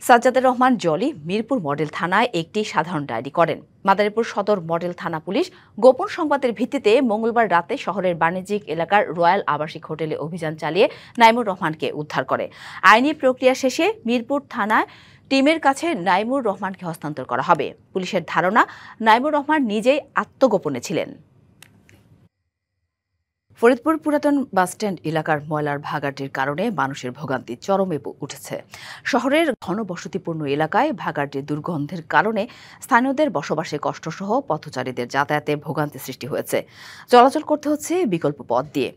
সাজ্জাদুর রহমান জলি মিরপুর মডেল থানায় একটি সাধারণ ডায়েরি করেন। মাদারীপুর সদর মডেল থানা পুলিশ গোপন সংবাদের ভিত্তিতে মঙ্গলবার রাতে শহরের বাণিজ্যিক এলাকার রয়্যাল আবাসিক হোটেলে অভিযান চালিয়ে নাইমুর রহমানকে উদ্ধার করে। আইনি প্রক্রিয়া শেষে মিরপুর থানায় টিমের কাছে নাইমুর রহমানকে হস্তান্তর করা হবে। পুলিশের ধারণা, নাইমুর রহমান নিজেই আত্মগোপনে ছিলেন। ফরিদপুর পুরাতন বাসস্ট্যান্ড এলাকার ময়লার ভাগাড়টির কারণে মানুষের ভোগান্তি চরমে উঠেছে। শহরের ঘনবসতিপূর্ণ এলাকায় ভাগাড়টির দুর্গন্ধের কারণে স্থানীয়দের বসবাসে কষ্টসহ পথচারীদের যাতায়াতে ভোগান্তি সৃষ্টি হয়েছে। চলাচল করতে হচ্ছে বিকল্প পথ দিয়ে।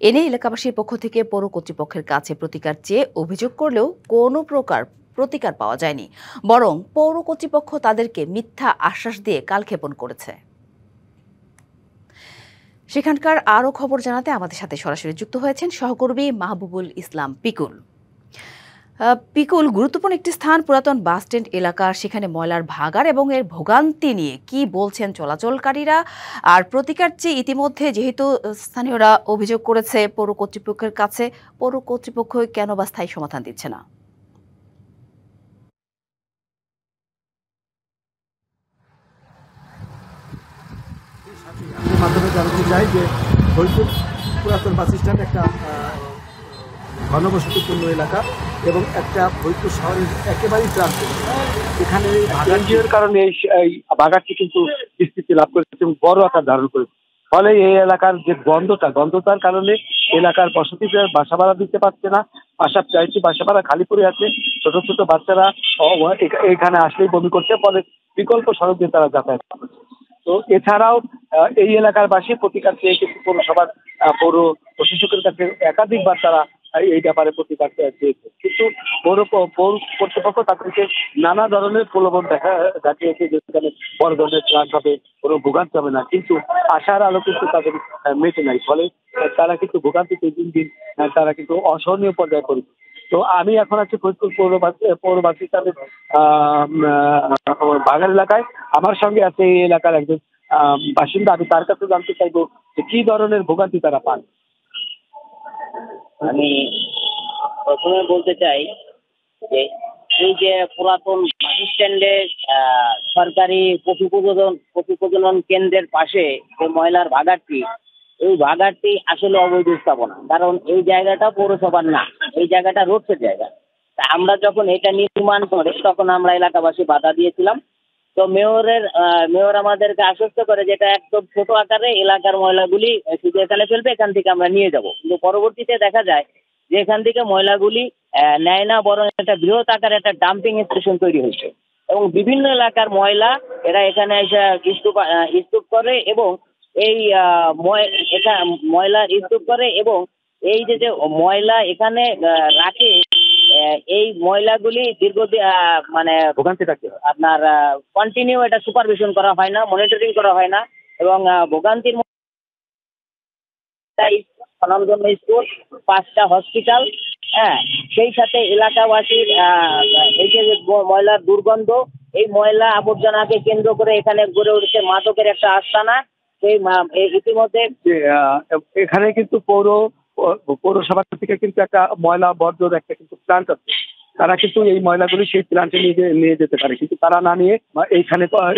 এনে এলাকাবাসীর পক্ষ থেকে পৌর কর্তৃপক্ষের কাছে প্রতিকার চেয়ে অভিযোগ করলেও কোনো প্রকার প্রতিকার পাওয়া যায়নি, বরং পৌর কর্তৃপক্ষ তাদেরকে মিথ্যা আশ্বাস দিয়ে কালক্ষেপণ করেছে। সেখানকার আরও খবর জানাতে আমাদের সাথে সরাসরি যুক্ত হয়েছেন সহকর্মী মাহবুবুল ইসলাম পিকুল। পিকুল, গুরুত্বপূর্ণ একটি স্থান পুরাতন বাসস্ট্যান্ড এলাকা, সেখানে ময়লার ভাগাড় এবং এর ভোগান্তি নিয়ে কি বলছেন চলাচলকারীরা? আর প্রতিকার চেয়ে ইতিমধ্যে যেহেতু স্থানীয়রা অভিযোগ করেছে পৌর কর্তৃপক্ষের কাছে, পৌর কর্তৃপক্ষ কেন বা স্থায়ী সমাধান দিচ্ছে না? মাধ্যমে জানাতে চাই যে ফরিদপুর পুরাতন বাস স্ট্যান্ড একটা ঘনবসতিপূর্ণ এলাকা এবং একটা ফরিদপুর শহরের একেবারেই প্রান্ত। এখানে এনজিওর কারণে এই বাগানটি কিন্তু বিস্তৃতি লাভ করেছে এবং বড় আকার ধারণ করেছে। ফলে এই এলাকার যে গন্ধটার কারণে এলাকার বসতিতে বাসা ভাড়া দিতে পারছে না, বাসা ভাড়া খালি পড়ে আছে। ছোট ছোট বাচ্চারা এখানে আসলেই বমি করছে, ফলে বিকল্প সড়ক দিয়ে তারা যাতায়াত করছে। তো এছাড়াও এই এলাকার বাসী প্রতিকার চেয়ে কিন্তু পৌরসভার পৌর প্রশাসকের কাছে একাধিকবার তারা এই ব্যাপারে প্রতিকার চেয়েছে, কিন্তু পৌর কর্তৃপক্ষ তাদেরকে নানা ধরনের প্রলোভন দেখিয়েছে যে সেখানে বড় ধরনের ট্রাক হবে, কোনো ভোগান্তি হবে না, কিন্তু আশার আলো কিন্তু তাদের মেটে নাই। ফলে তারা কিন্তু ভোগান্তিতে দিন দিন তারা কিন্তু অসহনীয় পর্যায়ে পড়েছে। তো আমি এখন আছি ফরিদপুর পৌর বাস স্ট্যান্ডের বাগান এলাকায়। আমার সঙ্গে আছে এই এলাকার একজন বাসিন্দা। আমি তার কাছে জানতে চাইবো যে কি ধরনের ভোগান্তি তারা পান। আমি প্রথমে বলতে চাই যে এই যে পুরাতন বাস স্ট্যান্ডে সরকারি পশু প্রজনন কেন্দ্রের পাশে যে ময়লার ভাগাড়টি, এই ভাগাড়টি আসলে অবৈধ স্থাপনা, কারণ এই জায়গাটা পৌরসভার না, এই জায়গাটা রোডসের জায়গা। তা আমরা যখন এটা নির্মাণ করে তখন আমরা এলাকাবাসী বাধা দিয়েছিলাম। তো মেয়র আমাদেরকে আশ্বস্ত করে যেটা একদম ছোট আকারে এলাকার ময়লাগুলি শুধু এখানে ফেলবে, এখান থেকে আমরা নিয়ে যাব। কিন্তু পরবর্তীতে দেখা যায় যে এখান থেকে ময়লাগুলি নেয় না, বরং একটা বৃহৎ আকারে একটা ডাম্পিং স্টেশন তৈরি হয়েছে এবং বিভিন্ন এলাকার ময়লা এরা এখানে এসে স্তূপ করে এবং এই ময়লা স্তূপ করে এবং এই যে ময়লা এখানে রাখে, এই ময়লাগুলি দীর্ঘদিন মানে আপনার কন্টিনিউ এটা সুপারভিশন করা হয় না, মনিটরিং করা হয় না এবং ভোগান্তির স্বনামধন্য স্কুল, 5টা হসপিটাল, সেই সাথে এলাকাবাসীর এই যে ময়লার দুর্গন্ধ, এই ময়লা আবর্জনাকে কেন্দ্র করে এখানে গড়ে উঠেছে মাদকের একটা আস্তানা। সেই ইতিমধ্যে এখানে কিন্তু পৌরসভা থেকে কিন্তু একটা ময়লা বর্জ্য একটা কিন্তু প্ল্যান্ট আছে, তারা কিন্তু এই ময়লাগুলি সেই প্ল্যান্টে নিয়ে যেতে পারে, কিন্তু তারা না নিয়ে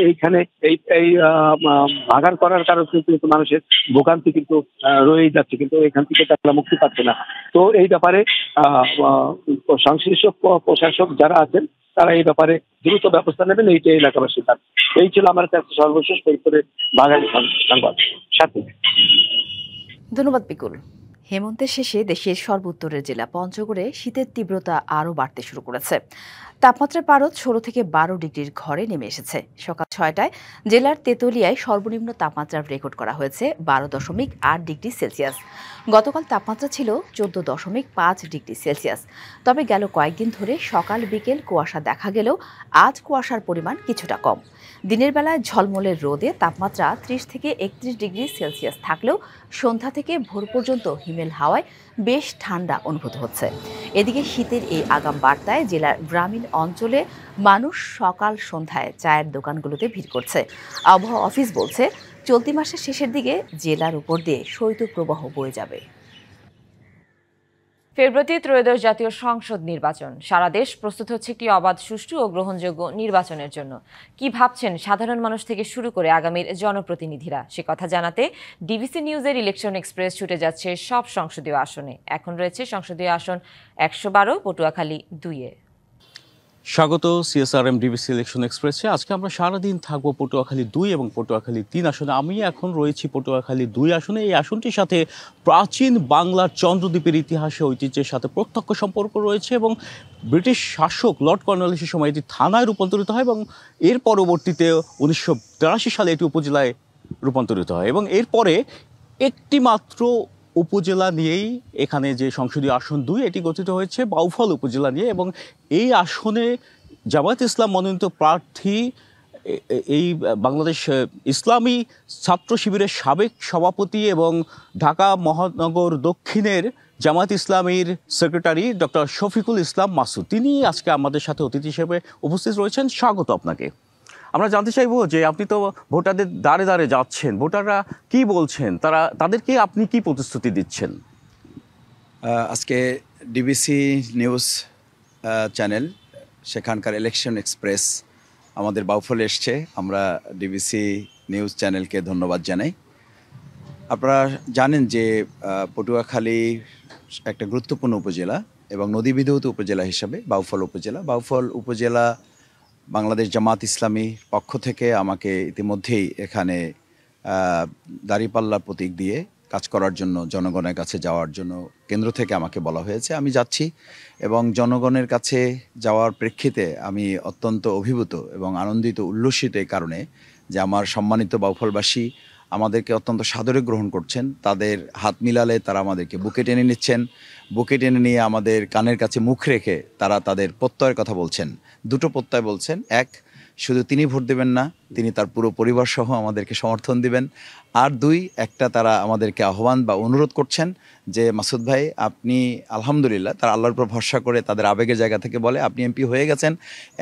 এইখানে এই ভাগাড় করার কারণে কিন্তু মানুষের ভোগান্তি কিন্তু রয়েই যাচ্ছে, কিন্তু এখান থেকে তারা মুক্তি পাচ্ছে না। তো এই ব্যাপারে সংশ্লিষ্ট প্রশাসক যারা আছেন তারা এই ব্যাপারে দ্রুত ব্যবস্থা নেবেন, এইটা এলাকাবাসী তার। এই ছিল আমার কাছে সর্বশেষ পরিসরে বাগাড়ি সংবাদ। সাথে ধন্যবাদ পিকুল। হেমন্তের শেষে দেশের সর্বোত্তরের জেলা পঞ্চগড়ে শীতের তীব্রতা আরও বাড়তে শুরু করেছে। তাপমাত্রার পারদ 16 থেকে 12 ডিগ্রির ঘরে নেমে এসেছে। সকাল 6টায় জেলার তেতুলিয়ায় সর্বনিম্ন তাপমাত্রা রেকর্ড করা হয়েছে 12.8 ডিগ্রি সেলসিয়াস। গতকাল তাপমাত্রা ছিল 14.5 ডিগ্রি সেলসিয়াস। তবে গেল কয়েকদিন ধরে সকাল বিকেল কুয়াশা দেখা গেলেও আজ কুয়াশার পরিমাণ কিছুটা কম। দিনের বেলায় ঝলমলের রোদে তাপমাত্রা 30 থেকে 31 ডিগ্রি সেলসিয়াস থাকলেও সন্ধ্যা থেকে ভোর পর্যন্ত হিমেল হাওয়ায় বেশ ঠান্ডা অনুভূত হচ্ছে। এদিকে শীতের এই আগাম বার্তায় জেলার গ্রামীণ অঞ্চলে মানুষ সকাল সন্ধ্যায় চায়ের দোকানগুলোতে ভিড় করছে। আবহাওয়া অফিস বলছে চলতি মাসের শেষের দিকে জেলার উপর দিয়ে শৈত্যপ্রবাহ বয়ে যাবে। ফেব্রুয়ারিতে ত্রয়োদশ জাতীয় সংসদ নির্বাচন। সারা দেশ প্রস্তুত হচ্ছে একটি অবাধ, সুষ্ঠু ও গ্রহণযোগ্য নির্বাচনের জন্য। কি ভাবছেন সাধারণ মানুষ থেকে শুরু করে আগামীর জনপ্রতিনিধিরা, সে কথা জানাতে ডিবিসি নিউজের ইলেকশন এক্সপ্রেস ছুটে যাচ্ছে সব সংসদীয় আসনে। এখন রয়েছে সংসদীয় আসন 112, পটুয়াখালী 2-এ। স্বাগত সিএসআরএম ডিবিসি ইলেকশন এক্সপ্রেসে। আজকে আমরা সারাদিন থাকবো পটুয়াখালী 2 এবং পটুয়াখালী 3 আসনে। আমি এখন রয়েছি পটুয়াখালী 2 আসনে। এই আসনটির সাথে প্রাচীন বাংলার চন্দ্রদ্বীপের ইতিহাসে ঐতিহ্যের সাথে প্রত্যক্ষ সম্পর্ক রয়েছে এবং ব্রিটিশ শাসক লর্ড কর্নওয়ালিসের সময় এটি থানায় রূপান্তরিত হয় এবং এর পরবর্তীতে 1983 সালে এটি উপজেলায় রূপান্তরিত হয় এবং এরপরে একটি মাত্র উপজেলা নিয়েই এখানে যে সংসদীয় আসন 2 এটি গঠিত হয়েছে বাউফল উপজেলা নিয়ে এবং এই আসনে জামায়াত ইসলাম মনোনীত প্রার্থী এই বাংলাদেশ ইসলামী ছাত্র শিবিরের সাবেক সভাপতি এবং ঢাকা মহানগর দক্ষিণের জামায়াত ইসলামীর সেক্রেটারি ডক্টর শফিকুল ইসলাম মাসুদ, তিনি আজকে আমাদের সাথে অতিথি হিসেবে উপস্থিত রয়েছেন। স্বাগত আপনাকে। আমরা জানতে চাইবো যে আপনি তো ভোটারদের দ্বারে দ্বারে যাচ্ছেন, ভোটাররা কি বলছেন, তাদেরকে আপনি কি প্রতিশ্রুতি দিচ্ছেন? আজকে ডিবিসি নিউজ চ্যানেল, সেখানকার ইলেকশন এক্সপ্রেস আমাদের বাউফলে এসছে। আমরা ডিবিসি নিউজ চ্যানেলকে ধন্যবাদ জানাই। আপনারা জানেন যে পটুয়াখালী একটা গুরুত্বপূর্ণ উপজেলা এবং নদী বিধৌত উপজেলা হিসাবে বাউফল উপজেলা বাংলাদেশ জামাত ইসলামীর পক্ষ থেকে আমাকে ইতিমধ্যেই এখানে দাঁড়িপাল্লার প্রতীক দিয়ে কাজ করার জন্য, জনগণের কাছে যাওয়ার জন্য কেন্দ্র থেকে আমাকে বলা হয়েছে। আমি যাচ্ছি এবং জনগণের কাছে যাওয়ার প্রেক্ষিতে আমি অত্যন্ত অভিভূত এবং আনন্দিত, উল্লসিত এই কারণে যে আমার সম্মানিত বাউফলবাসী আমাদেরকে অত্যন্ত সাদরে গ্রহণ করছেন। তাদের হাত মিলালে তারা আমাদেরকে বুকে টেনে নিচ্ছেন, বুকে টেনে নিয়ে আমাদের কানের কাছে মুখ রেখে তারা তাদের প্রত্যয়ের কথা বলছেন। দুটো প্রত্যয় বলছেন। এক, শুধু তিনি ভোট দেবেন না, তিনি তার পুরো পরিবার সহ আমাদেরকে সমর্থন দিবেন। আর দুই, একটা তারা আমাদেরকে আহ্বান বা অনুরোধ করছেন যে মাসুদ ভাই আপনি আলহামদুলিল্লাহ, তারা আল্লাহর উপর ভরসা করে তাদের আবেগের জায়গা থেকে বলে আপনি এমপি হয়ে গেছেন,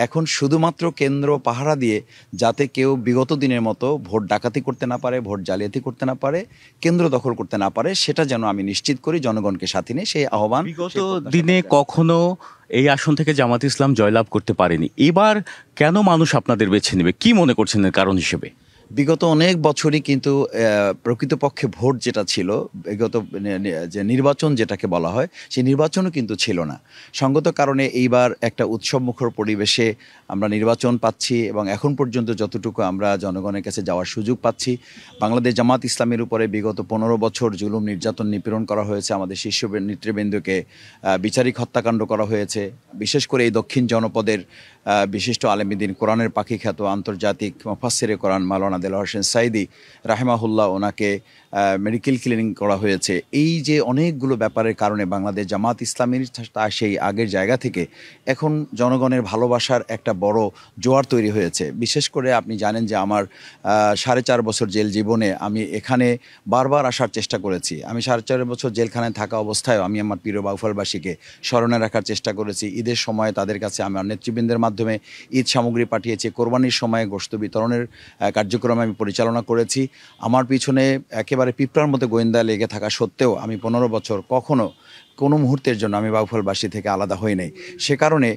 এখন শুধুমাত্র কেন্দ্র পাহারা দিয়ে যাতে কেউ বিগত দিনের মতো ভোট ডাকাতি করতে না পারে, ভোট জালিয়াতি করতে না পারে, কেন্দ্র দখল করতে না পারে, সেটা যেন আমি নিশ্চিত করি, জনগণকে সাথে নিয়ে সেই আহ্বান। বিগত দিনে কখনো এই আসন থেকে জামাত ইসলাম জয়লাভ করতে পারেনি, এবার কেন মানুষ আপনাদের বেছে নেবে, কি মনে করছেন এর কারণ হিসেবে? বিগত অনেক বছরই কিন্তু প্রকৃতপক্ষে ভোট যেটা ছিল, বিগত যে নির্বাচন যেটাকে বলা হয়, সেই নির্বাচনও কিন্তু ছিল না। সঙ্গত কারণে এইবার একটা উৎসবমুখর পরিবেশে আমরা নির্বাচন পাচ্ছি এবং এখন পর্যন্ত যতটুকু আমরা জনগণের কাছে যাওয়ার সুযোগ পাচ্ছি, বাংলাদেশ জামাত ইসলামের উপরে বিগত 15 বছর জুলুম, নির্যাতন, নিপীড়ন করা হয়েছে। আমাদের শীর্ষ নেতৃবৃন্দকে বিচারিক হত্যাকাণ্ড করা হয়েছে। বিশেষ করে এই দক্ষিণ জনপদের বিশিষ্ট আলেমীদ্দিন, কোরআনের পাখি খ্যাত আন্তর্জাতিক মুফাসসিরে কোরআন মাওলানা দেলোয়ার হোসেন সাইদি রাহিমাহুল্লাহ, ওনাকে মেডিকেল ক্লিনিং করা হয়েছে। এই যে অনেকগুলো ব্যাপারের কারণে বাংলাদেশ জামাত ইসলামীর সেই আগের জায়গা থেকে এখন জনগণের ভালোবাসার একটা বড় জোয়ার তৈরি হয়েছে। বিশেষ করে আপনি জানেন যে আমার 4.5 বছর জেল জীবনে আমি এখানে বারবার আসার চেষ্টা করেছি। আমি 4.5 বছর জেলখানায় থাকা অবস্থায় আমি আমার প্রিয় বাউফলবাসীকে স্মরণে রাখার চেষ্টা করেছি। ঈদের সময় তাদের কাছে আমার নেতৃবৃন্দের মাধ্যমে ঈদ সামগ্রী পাঠিয়েছি। কোরবানির সময় গোশত বিতরণের কার্যক্রম আমি পরিচালনা করেছি। আমার পিছনে একেবারে পিঁপড়ার মতো গোয়েন্দা লেগে থাকা সত্ত্বেও আমি 15 বছর কখনো কোনো মুহূর্তের জন্য আমি বাউফলবাসী থেকে আলাদা হই নাই। সে কারণে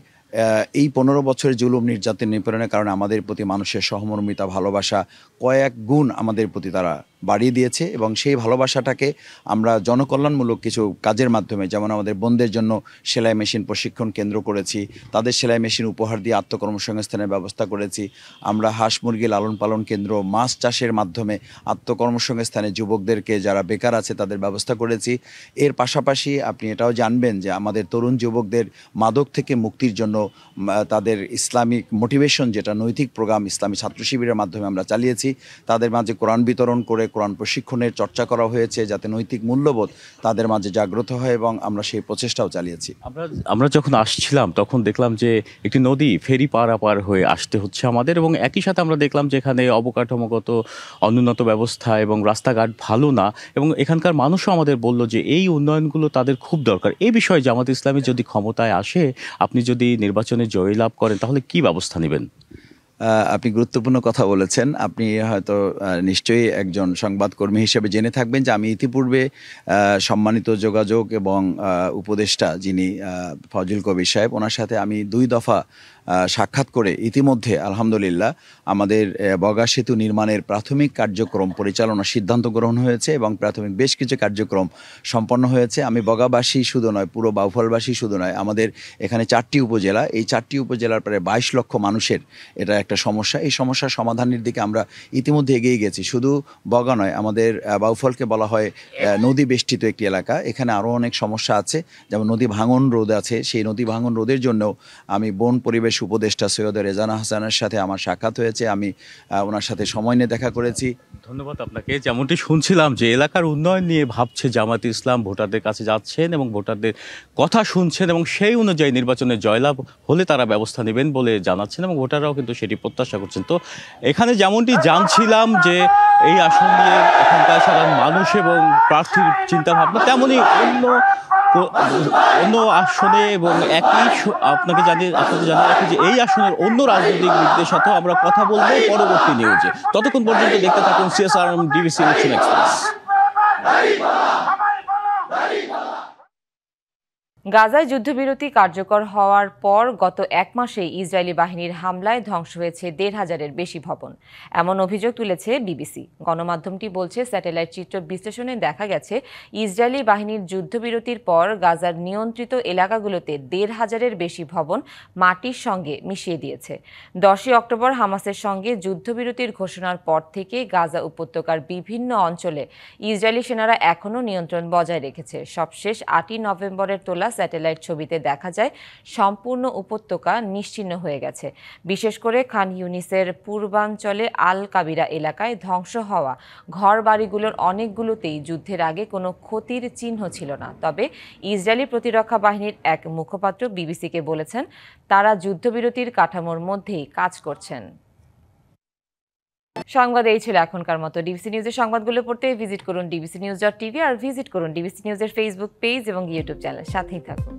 এই 15 বছরের জুলুম, নির্যাতন, নিপীড়নের কারণে আমাদের প্রতি মানুষের সহমর্মিতা, ভালোবাসা কয়েক গুণ আমাদের প্রতি তারা বাড়িয়ে দিয়েছে এবং সেই ভালোবাসাটাকে আমরা জনকল্যাণমূলক কিছু কাজের মাধ্যমে, যেমন আমাদের বোনদের জন্য সেলাই মেশিন প্রশিক্ষণ কেন্দ্র করেছি, তাদের সেলাই মেশিন উপহার দিয়ে আত্মকর্মসংস্থানের ব্যবস্থা করেছি। আমরা হাঁস মুরগি লালন পালন কেন্দ্র, মাছ চাষের মাধ্যমে আত্মকর্মসংস্থানে যুবকদেরকে যারা বেকার আছে তাদের ব্যবস্থা করেছি। এর পাশাপাশি আপনি এটাও জানবেন যে আমাদের তরুণ যুবকদের মাদক থেকে মুক্তির জন্য তাদের ইসলামিক মোটিভেশন, যেটা নৈতিক প্রোগ্রাম ইসলামী ছাত্র শিবিরের মাধ্যমে আমরা চালিয়েছি। তাদের মাঝে কোরআন বিতরণ করে কোরআন প্রশিক্ষণের চর্চা করা হয়েছে যাতে নৈতিক মূল্যবোধ তাদের মাঝে জাগ্রত হয়, এবং আমরা সেই প্রচেষ্টাও চালিয়েছি। আমরা যখন আসছিলাম তখন দেখলাম যে একটি নদী ফেরি পারাপার হয়ে আসতে হচ্ছে আমাদের, এবং একই সাথে আমরা দেখলাম যে এখানে অবকাঠামোগত অনুন্নত ব্যবস্থা এবং রাস্তাঘাট ভালো না, এবং এখানকার মানুষও আমাদের বলল যে এই উন্নয়নগুলো তাদের খুব দরকার। এই বিষয়ে জামাত ইসলামী যদি ক্ষমতায় আসে, আপনি যদি নির্বাচনে জয়লাভ করেন, তাহলে কি ব্যবস্থা নেবেন? আপনি গুরুত্বপূর্ণ কথা বলেছেন। আপনি হয়তো নিশ্চয়ই একজন সংবাদকর্মী হিসেবে জেনে থাকবেন যে আমি ইতিপূর্বে সম্মানিত যোগাযোগ এবং উপদেষ্টা যিনি ফজল কবির সাহেব, ওনার সাথে আমি 2 দফা সাক্ষাৎ করে ইতিমধ্যে আলহামদুলিল্লাহ আমাদের বগা সেতু নির্মাণের প্রাথমিক কার্যক্রম পরিচালনার সিদ্ধান্ত গ্রহণ হয়েছে এবং প্রাথমিক বেশ কিছু কার্যক্রম সম্পন্ন হয়েছে। আমি বগাবাসী শুধু নয়, পুরো বাউফলবাসী শুধু নয়, আমাদের এখানে 4টি উপজেলা, এই 4টি উপজেলার প্রায় 22 লক্ষ মানুষের এটা একটা সমস্যা। এই সমস্যার সমাধানের দিকে আমরা ইতিমধ্যে এগিয়ে গেছি। শুধু বগা নয়, আমাদের বাউফলকে বলা হয় নদী বেষ্টিত একটি এলাকা। এখানে আরও অনেক সমস্যা আছে, যেমন নদী ভাঙন রোধ আছে। সেই নদী ভাঙন রোধের জন্যও আমি বন পরিবেশ উপদেষ্টা সৈয়দ রেজানা হাসানের সাথে আমার সাক্ষাৎ হয়েছে। আমি ওনার সাথে সময় নিয়ে দেখা করেছি। ধন্যবাদ আপনাকে। যেমনটি শুনছিলাম যে এলাকার উন্নয়ন নিয়ে ভাবছে জামাত ইসলাম, ভোটারদের কাছে যাচ্ছেন এবং ভোটারদের কথা শুনছেন, এবং সেই অনুযায়ী নির্বাচনে জয়লাভ হলে তারা ব্যবস্থা নেবেন বলে জানাচ্ছেন, এবং ভোটাররাও কিন্তু সেটি প্রত্যাশা করছেন। তো এখানে যেমনটি জানছিলাম যে এই আসন নিয়ে এখানকার সাধারণ মানুষ এবং প্রার্থীর চিন্তাভাবনা, তেমনই অন্য আসনে এবং আপনাকে জানিয়ে রাখি যে এই আসনের অন্য রাজনৈতিক ব্যক্তিদের সাথেও আমরা কথা বলবো পরবর্তী নিউজে। ততক্ষণ পর্যন্ত দেখতে থাকুন CSRM DVC ইলেকশন এক্সপ্রেস। গাজায় যুদ্ধবিরতি কার্যকর হওয়ার পর গত 1 মাসে ইসরায়েলি বাহিনীর হামলায় ধ্বংস হয়েছে 1,500-এর বেশি ভবন, এমন অভিযোগ তুলেছে বিবিসি। গণমাধ্যমটি বলছে, স্যাটেলাইট চিত্র বিশ্লেষণে দেখা গেছে ইসরায়েলি বাহিনীর যুদ্ধবিরতির পর গাজার নিয়ন্ত্রিত এলাকাগুলোতে 1,500-এর বেশি ভবন মাটির সঙ্গে মিশিয়ে দিয়েছে। 10 অক্টোবর হামাসের সঙ্গে যুদ্ধবিরতির ঘোষণার পর থেকে গাজা উপত্যকার বিভিন্ন অঞ্চলে ইসরায়েলি সেনারা এখনও নিয়ন্ত্রণ বজায় রেখেছে। সবশেষ 8 নভেম্বরের তোলা স্যাটেলাইট ছবিতে দেখা যায় সম্পূর্ণ উপত্যকা নিশ্চিহ্ন হয়ে গেছে। বিশেষ করে খান ইউনিসের পূর্বাঞ্চলে আল কাবিরা এলাকায় ধ্বংস হওয়া ঘর বাড়িগুলোর অনেকগুলোতেই যুদ্ধের আগে কোনো ক্ষতির চিহ্ন ছিল না। তবে ইসরায়েলি প্রতিরক্ষা বাহিনীর এক মুখপাত্র বিবিসিকে বলেছেন, তারা যুদ্ধবিরতির কাঠামোর মধ্যেই কাজ করছেন। সংবাদ এই ছিল এখনকার মতো। ডিবিসি নিউজের সংবাদগুলো পড়তে ভিজিট করুন dbcnews.tv আর ভিজিট করুন ডিবিসি নিউজের ফেসবুক পেজ এবং ইউটিউব চ্যানেল। সাথেই থাকুন।